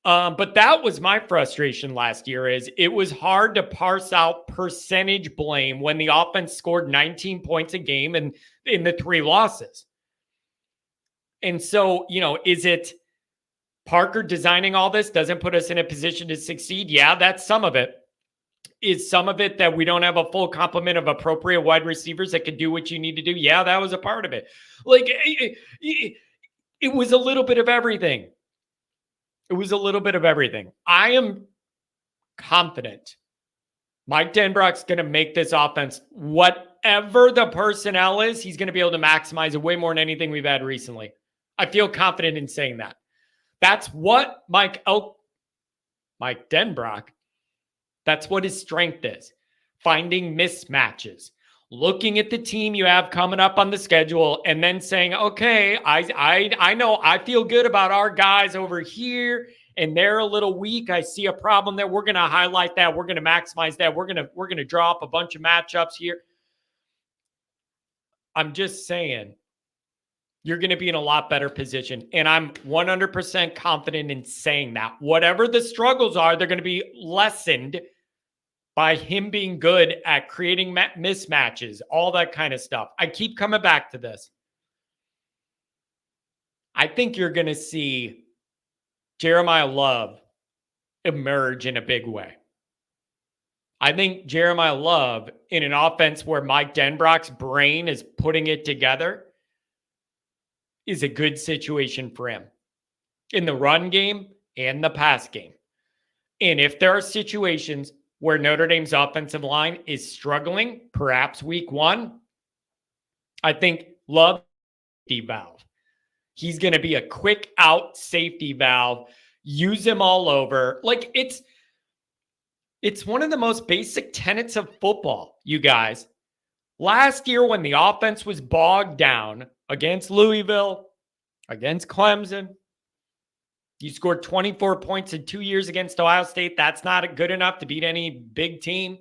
But that was my frustration last year, is it was hard to parse out percentage blame when the offense scored 19 points a game and in the 3 losses. And so, is it Parker designing all this doesn't put us in a position to succeed? Yeah, that's some of it. Is some of it that we don't have a full complement of appropriate wide receivers that can do what you need to do? Yeah, that was a part of it. Like, it was a little bit of everything. It was a little bit of everything. I am confident Mike Denbrock's going to make this offense, whatever the personnel is, he's going to be able to maximize it way more than anything we've had recently. I feel confident in saying that. That's what Mike Denbrock, that's what his strength is. Finding mismatches. looking at the team you have coming up on the schedule and then saying, okay, I know I feel good about our guys over here and they're a little weak. I see a problem there. We're going to highlight that. We're going to maximize that. We're going to draw up a bunch of matchups here. I'm just saying you're going to be in a lot better position. And I'm 100% confident in saying that. Whatever the struggles are, they're going to be lessened by him being good at creating mismatches, all that kind of stuff. I keep coming back to this. I think you're going to see Jeremiah Love emerge in a big way. I think Jeremiah Love, in an offense where Mike Denbrock's brain is putting it together, is a good situation for him in the run game and the pass game. And if there are situations where Notre Dame's offensive line is struggling, perhaps week 1, I think Love safety valve. He's going to be a quick out safety valve. Use him all over. Like it's one of the most basic tenets of football, you guys. Last year when the offense was bogged down against Louisville, against Clemson, you scored 24 points in 2 years against Ohio State. That's not good enough to beat any big team.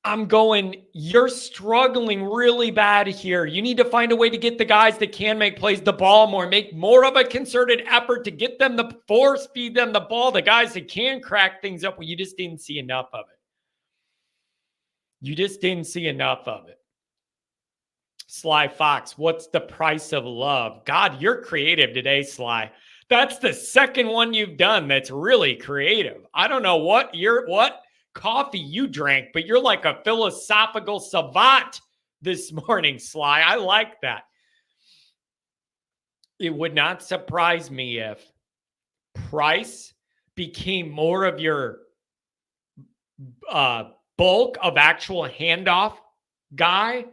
I'm going, you're struggling really bad here. You need to find a way to get the guys that can make plays the ball more, make more of a concerted effort to get them the force feed them the ball, the guys that can crack things up. Well, you just didn't see enough of it. You just didn't see enough of it. Sly Fox, what's the price of love? God, you're creative today, Sly. That's the second one you've done that's really creative. I don't know what coffee you drank, but you're like a philosophical savant this morning, Sly. I like that. It would not surprise me if price became more of your bulk of actual handoff guy.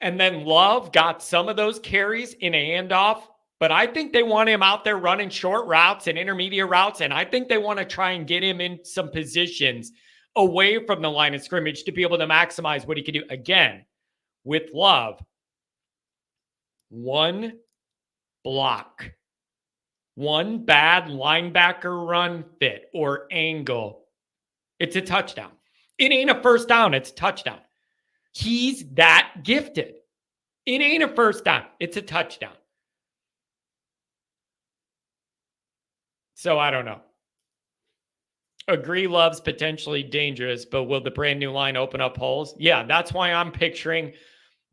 And then Love got some of those carries in a handoff. But I think they want him out there running short routes and intermediate routes. And I think they want to try and get him in some positions away from the line of scrimmage to be able to maximize what he can do. Again, with Love, one block, one bad linebacker run fit or angle, it's a touchdown. It ain't a first down, it's a touchdown. He's that gifted. It ain't a first down, it's a touchdown. So I don't know. Agree Love's potentially dangerous, but will the brand new line open up holes? Yeah, that's why I'm picturing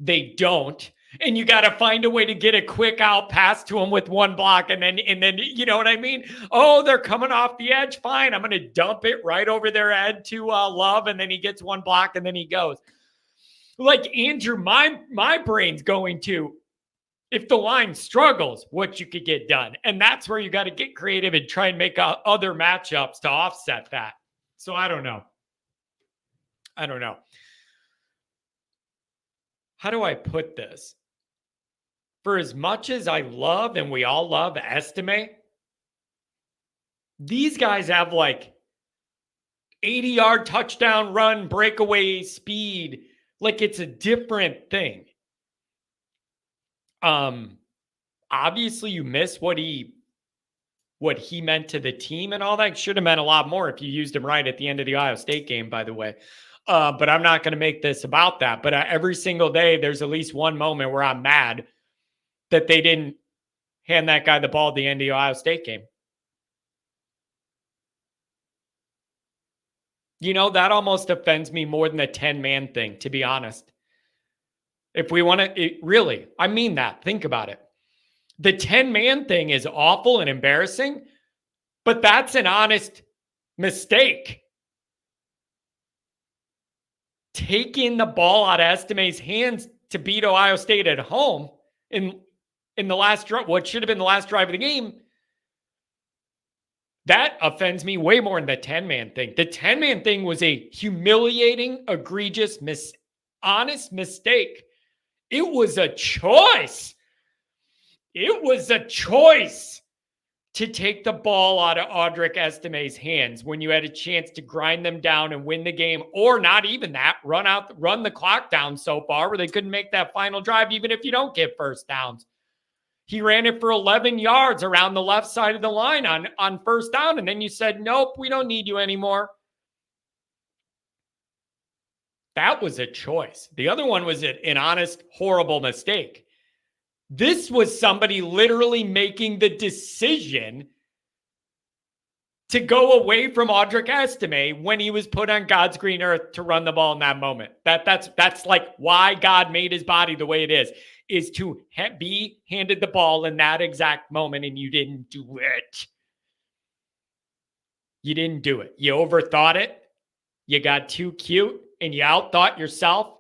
they don't. And you got to find a way to get a quick out pass to him with one block. And then, you know what I mean? Oh, they're coming off the edge. Fine. I'm going to dump it right over their head to Love. And then he gets one block and then he goes. Like Andrew, my brain's going to, if the line struggles, what you could get done. And that's where you got to get creative and try and make other matchups to offset that. So I don't know. How do I put this? For as much as I love, and we all love Estime, these guys have like 80-yard touchdown run, breakaway speed. Like it's a different thing. Obviously you miss what he meant to the team and all that. Should have meant a lot more if you used him right at the end of the Ohio State game, by the way. But I'm not going to make this about that. But every single day, there's at least one moment where I'm mad that they didn't hand that guy the ball at the end of the Ohio State game. You know, that almost offends me more than the 10-man thing, to be honest. If we want to, really, I mean that. Think about it. The 10-man thing is awful and embarrassing, but that's an honest mistake. Taking the ball out of Estime's hands to beat Ohio State at home in the last drive, what should have been the last drive of the game, that offends me way more than the 10-man thing. The 10-man thing was a humiliating, egregious, honest mistake. It was a choice. It was a choice to take the ball out of Audric Estime's hands when you had a chance to grind them down and win the game, or not even that, run the clock down so far where they couldn't make that final drive, even if you don't get first downs. He ran it for 11 yards around the left side of the line on first down, and then you said, nope, we don't need you anymore. That was a choice. The other one was an honest, horrible mistake. This was somebody literally making the decision to go away from Audric Estime when he was put on God's green earth to run the ball in that moment. That's like why God made his body the way it is to be handed the ball in that exact moment, and you didn't do it. You didn't do it. You overthought it. You got too cute, and you outthought yourself,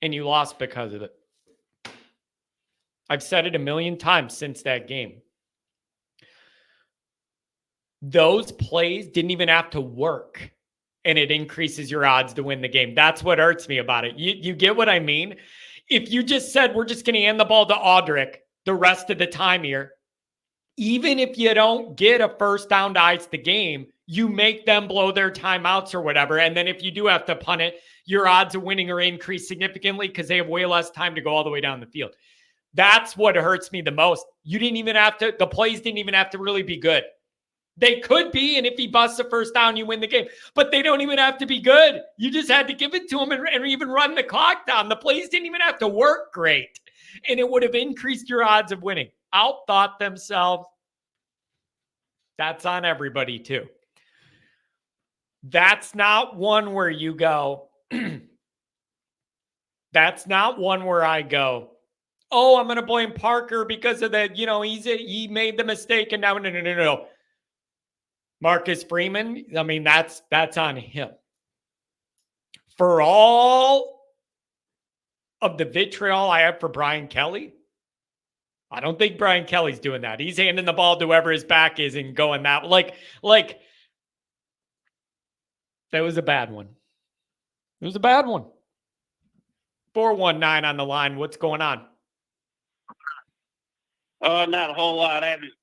and you lost because of it. I've said it a million times since that game. Those plays didn't even have to work, and it increases your odds to win the game. That's what hurts me about it. You get what I mean? If you just said, we're just going to hand the ball to Audric the rest of the time here, even if you don't get a first down to ice the game, you make them blow their timeouts or whatever. And then if you do have to punt it, your odds of winning are increased significantly because they have way less time to go all the way down the field. That's what hurts me the most. You didn't even have to, the plays didn't even have to really be good. They could be, and if he busts a first down, you win the game. But they don't even have to be good. You just had to give it to him and even run the clock down. The plays didn't even have to work great, and it would have increased your odds of winning. Outthought themselves. That's on everybody, too. That's not one where you go, that's not one where I go, oh, I'm going to blame Parker because of that. You know, he made the mistake, and now, no. Marcus Freeman, I mean, that's on him. For all of the vitriol I have for Brian Kelly, I don't think Brian Kelly's doing that. He's handing the ball to whoever his back is and going that. Like that was a bad one. It was a bad one. 419 on the line. What's going on? Not a whole lot. I haven't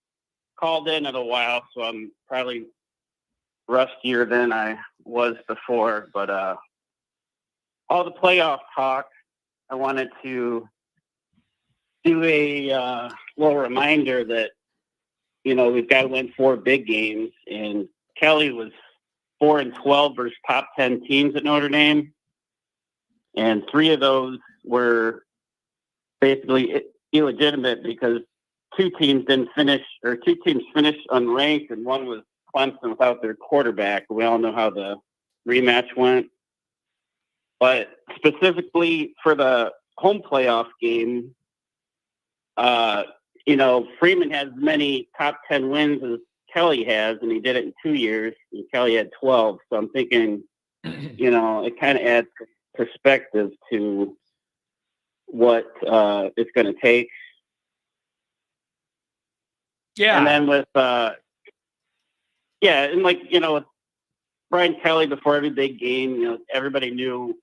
called in a while, so I'm probably rustier than I was before. But all the playoff talk, I wanted to do a little reminder that, you know, we've got to win 4 big games, and Kelly was 4-12 versus top 10 teams at Notre Dame, and 3 of those were basically illegitimate because 2 teams finished unranked, and one was Clemson without their quarterback. We all know how the rematch went. But specifically for the home playoff game, you know, Freeman has many top 10 wins as Kelly has, and he did it in 2 years, and Kelly had 12. So I'm thinking, you know, it kind of adds perspective to what it's going to take. Yeah. And then with, and like, you know, with Brian Kelly before every big game, you know, everybody knew,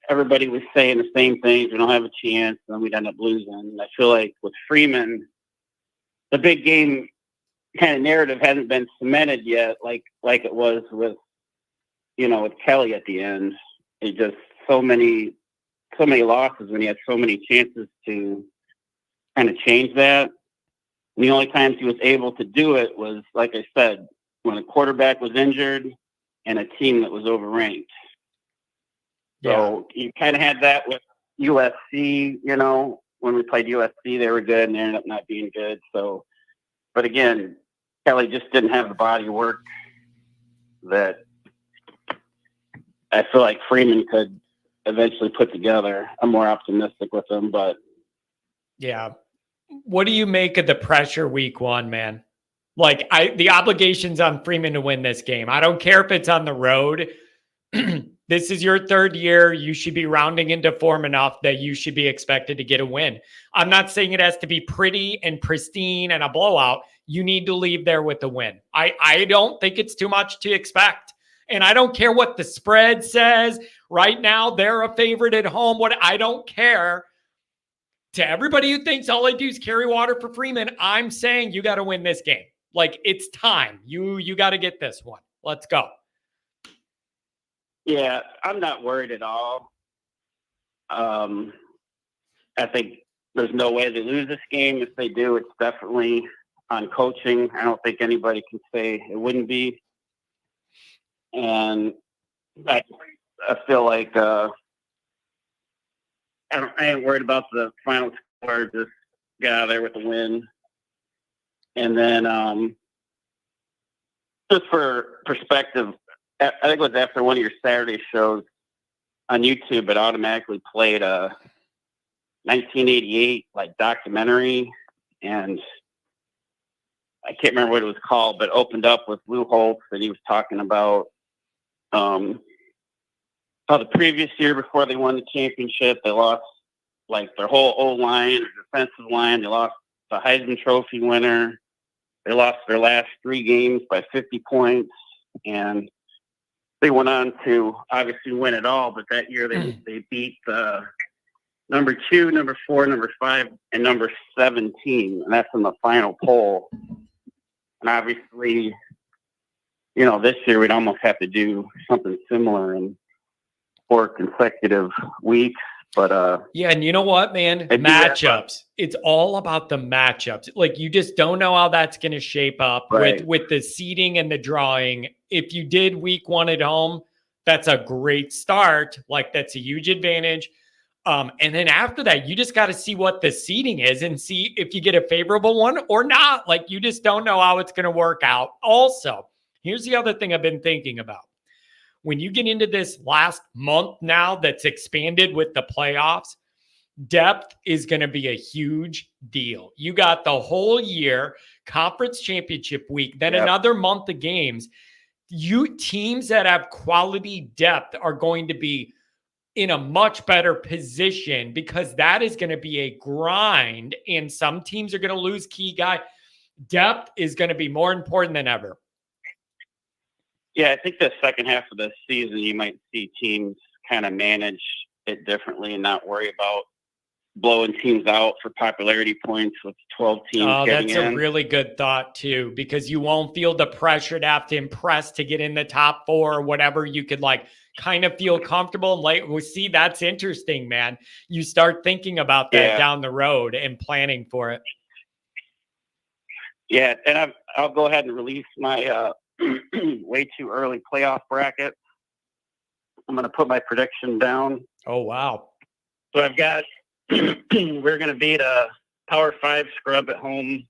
everybody was saying the same things. We don't have a chance, and then we'd end up losing. And I feel like with Freeman, the big game kind of narrative hasn't been cemented yet, like it was with, you know, with Kelly at the end. It just so many losses when he had so many chances to kind of change that. And the only times he was able to do it was, like I said, when a quarterback was injured and a team that was overranked. So you kind of had that with USC, you know, when we played USC, they were good and they ended up not being good. So, but again, Kelly just didn't have the body work that I feel like Freeman could eventually put together. I'm more optimistic with him, but. Yeah. What do you make of the pressure week 1, man? Like the obligation's on Freeman to win this game. I don't care if it's on the road. This is your 3rd year. You should be rounding into form enough that you should be expected to get a win. I'm not saying it has to be pretty and pristine and a blowout. You need to leave there with a win. I don't think it's too much to expect. And I don't care what the spread says. Right now, they're a favorite at home. I don't care. to everybody who thinks all I do is carry water for Freeman, I'm saying you got to win this game. Like, it's time. You got to get this one. Let's go. Yeah, I'm not worried at all. I think there's no way they lose this game. If they do, it's definitely on coaching. I don't think anybody can say it wouldn't be. And I feel like I ain't worried about the final score. Just get out of there with the win. And then just for perspective, I think it was after one of your Saturday shows on YouTube, it automatically played a 1988 like documentary, and I can't remember what it was called, but opened up with Lou Holtz, and he was talking about how the previous year before they won the championship, they lost like their whole O-line, defensive line. They lost the Heisman Trophy winner. They lost their last 3 games by 50 points, and they went on to obviously win it all. But that year they beat the number 2, number 4, number 5, and number 17, and that's in the final poll. And obviously, this year we'd almost have to do something similar in 4 consecutive weeks. But yeah, and you know what, man? Matchups. It's all about the matchups. Like, you just don't know how that's going to shape up with the seeding and the drawing. If you did week 1 at home, that's a great start. Like, that's a huge advantage. And then after that, you just got to see what the seeding is and see if you get a favorable one or not. Like, you just don't know how it's going to work out. Also, here's the other thing I've been thinking about. When you get into this last month now that's expanded with the playoffs, depth is going to be a huge deal. You got the whole year, conference championship week, then another month of games. Teams that have quality depth are going to be in a much better position because that is going to be a grind, and some teams are going to lose key guy. Depth is going to be more important than ever. Yeah, I think the second half of the season, you might see teams kind of manage it differently and not worry about blowing teams out for popularity points with 12 teams getting in. That's a really good thought, too, because you won't feel the pressure to have to impress to get in the top 4 or whatever. You could, kind of feel comfortable. See, that's interesting, man. You start thinking about that down the road and planning for it. Yeah, and I'll go ahead and release my way too early playoff bracket. I'm going to put my prediction down. Oh, wow. So I've got, we're going to beat a Power 5 scrub at home.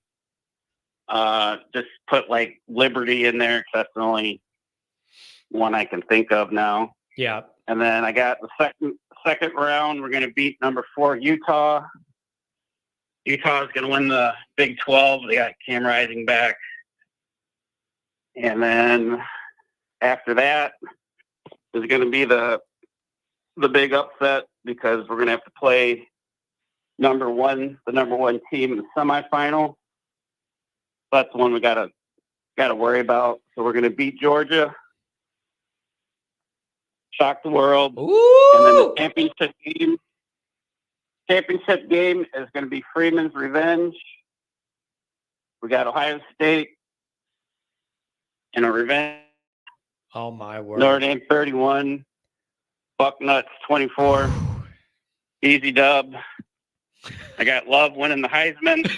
Just put Liberty in there because that's the only one I can think of now. Yeah. And then I got the second round. We're going to beat number 4 Utah. Utah is going to win the Big 12. They got Cam Rising back. And then after that is going to be the big upset because we're going to have to play the number one team in the semifinal. That's the one we got to worry about. So we're going to beat Georgia, shock the world. Ooh! And then the championship game is going to be Freeman's revenge. We got Ohio State in a revenge. Oh, my word. Notre Dame 31, Bucknuts 24, easy dub. I got Love winning the Heisman.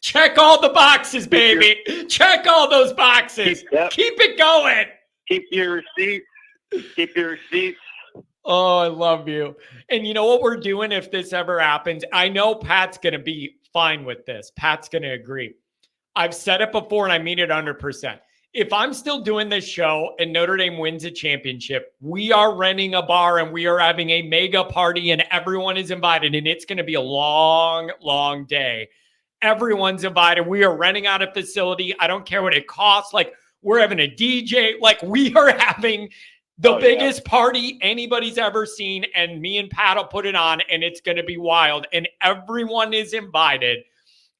Check all the boxes, baby. Check all those boxes. Keep it going. Keep your receipts. Oh, I love you. And you know what we're doing if this ever happens? I know Pat's going to be fine with this. Pat's going to agree. I've said it before and I mean it 100%. If I'm still doing this show and Notre Dame wins a championship, we are renting a bar and we are having a mega party and everyone is invited, and it's going to be a long, long day. Everyone's invited. We are renting out a facility. I don't care what it costs. We're having a DJ. We are having the biggest party anybody's ever seen, and me and Pat will put it on, and it's going to be wild, and everyone is invited.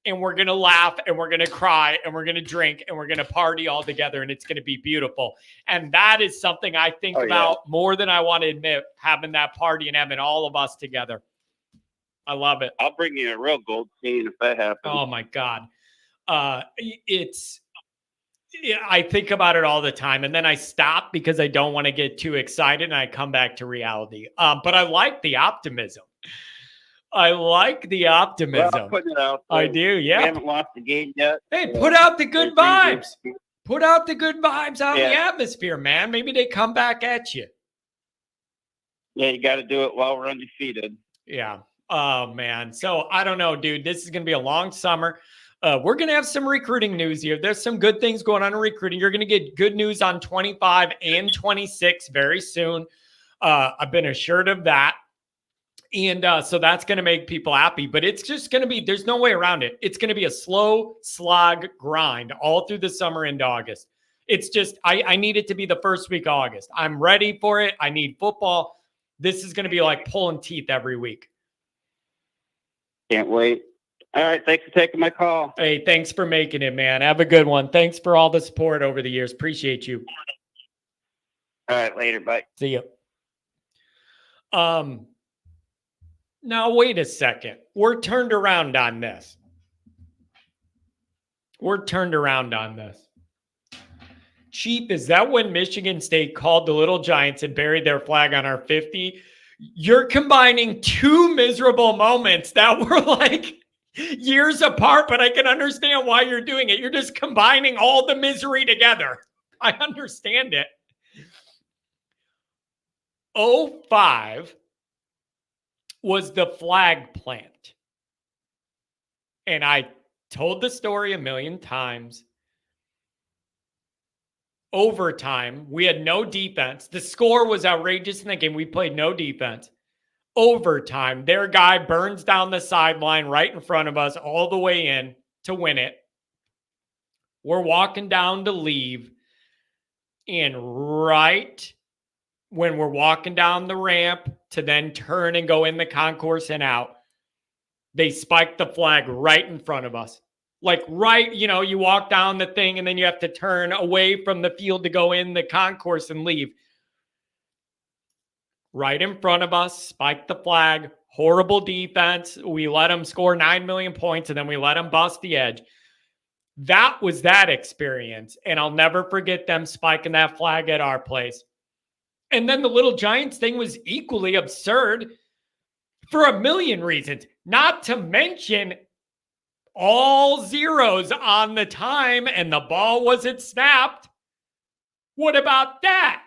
And we're going to laugh and we're going to cry and we're going to drink and we're going to party all together, and it's going to be beautiful. And that is something I think about more than I want to admit, having that party and having all of us together. I love it. I'll bring you a real gold scene if that happens. Oh my God. I think about it all the time, and then I stop because I don't want to get too excited, and I come back to reality. But I like the optimism. Well, I'm putting it out there. I do, yeah. We haven't lost the game yet. Hey, put out the good vibes. Put out the good vibes out in the Yeah. atmosphere, man. Maybe they come back at you. Yeah, you got to do it while we're undefeated. Yeah. Oh, man. So I don't know, dude. This is going to be a long summer. We're going to have some recruiting news here. There's some good things going on in recruiting. You're going to get good news on 25 and 26 very soon. I've been assured of that. And so that's going to make people happy. But it's just going to be, there's no way around it. It's going to be a slow slog grind all through the summer into August. It's just, I need it to be the first week of August. I'm ready for it. I need football. This is going to be like pulling teeth every week. Can't wait. All right. Thanks for taking my call. Hey, thanks for making it, man. Have a good one. Thanks for all the support over the years. Appreciate you. All right. Later. Bye. See you. Now, wait a second. We're turned around on this. Chief, is that when Michigan State called the Little Giants and buried their flag on our 50? You're combining two miserable moments that were like years apart, but I can understand why you're doing it. You're just combining all the misery together. I understand it. 05 was the flag plant. And I told the story a million times. Overtime, we had no defense. The score was outrageous in the game. We played no defense. Overtime, their guy burns down the sideline right in front of us all the way in to win it. We're walking down to leave. And right when we're walking down the ramp to then turn and go in the concourse and out, they spiked the flag right in front of us. Like right, you walk down the thing and then you have to turn away from the field to go in the concourse and leave. Right in front of us, spiked the flag, horrible defense. We let them score 9 million points and then we let them bust the edge. That was that experience. And I'll never forget them spiking that flag at our place. And then the Little Giants thing was equally absurd for a million reasons, not to mention all zeros on the time and the ball wasn't snapped. What about that?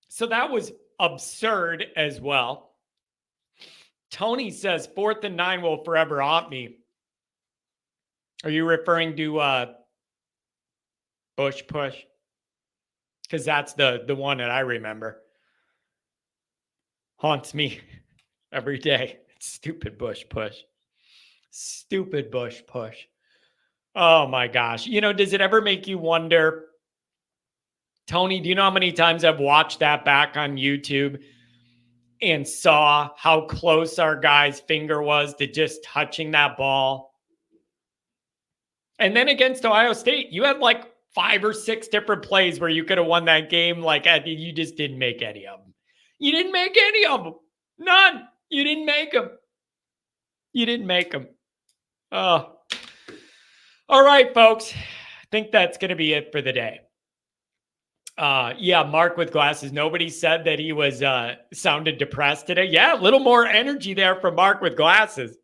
So that was absurd as well. Tony says 4th and 9 will forever haunt me. Are you referring to Bush push? Because that's the one that I remember. Haunts me every day. Stupid Bush push. Stupid Bush push. Oh my gosh. Does it ever make you wonder, Tony, do you know how many times I've watched that back on YouTube and saw how close our guy's finger was to just touching that ball? And then against Ohio State, you had like 5 or 6 different plays where you could have won that game. Like you just didn't make any of them. You didn't make any of them. None. You didn't make them. Oh. All right, folks. I think that's going to be it for the day. Yeah, Mark with glasses. Nobody said that he was sounded depressed today. Yeah, a little more energy there from Mark with glasses.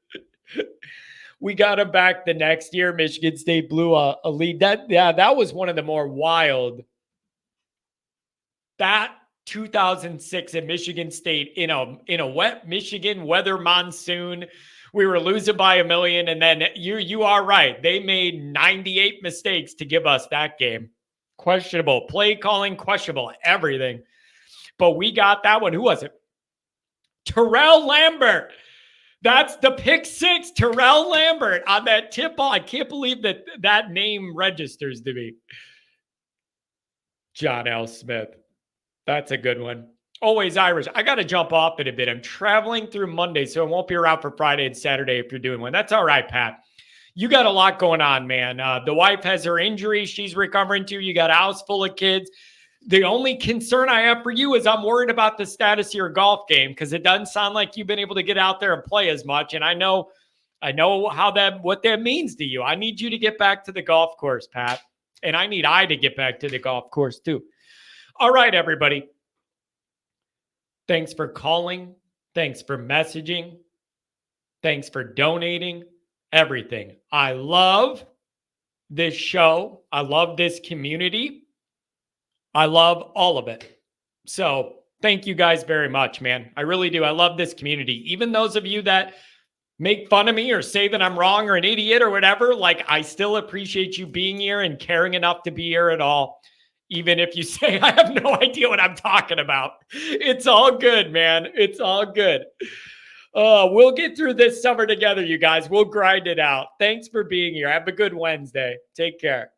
We got him back the next year. Michigan State blew a lead. That was one of the more wild. That 2006 at Michigan State in a wet Michigan weather monsoon. We were losing by a million, and then you are right. They made 98 mistakes to give us that game. Questionable play calling, questionable everything. But we got that one. Who was it? Terrell Lambert. That's the pick 6. Terrell Lambert on that tip ball. I can't believe that name registers to me. John L. Smith. That's a good one. Always Irish. I got to jump off it a bit. I'm traveling through Monday, so I won't be around for Friday and Saturday if you're doing one. That's all right, Pat. You got a lot going on, man. The wife has her injury she's recovering to. You got a house full of kids. The only concern I have for you is I'm worried about the status of your golf game, because it doesn't sound like you've been able to get out there and play as much. And I know what that means to you. I need you to get back to the golf course, Pat. And I need to get back to the golf course too. All right, everybody. Thanks for calling. Thanks for messaging. Thanks for donating. Everything. I love this show. I love this community. I love all of it. So thank you guys very much, man. I really do. I love this community. Even those of you that make fun of me or say that I'm wrong or an idiot or whatever, like, I still appreciate you being here and caring enough to be here at all. Even if you say I have no idea what I'm talking about. It's all good, man. It's all good. We'll get through this summer together, you guys. We'll grind it out. Thanks for being here. Have a good Wednesday. Take care.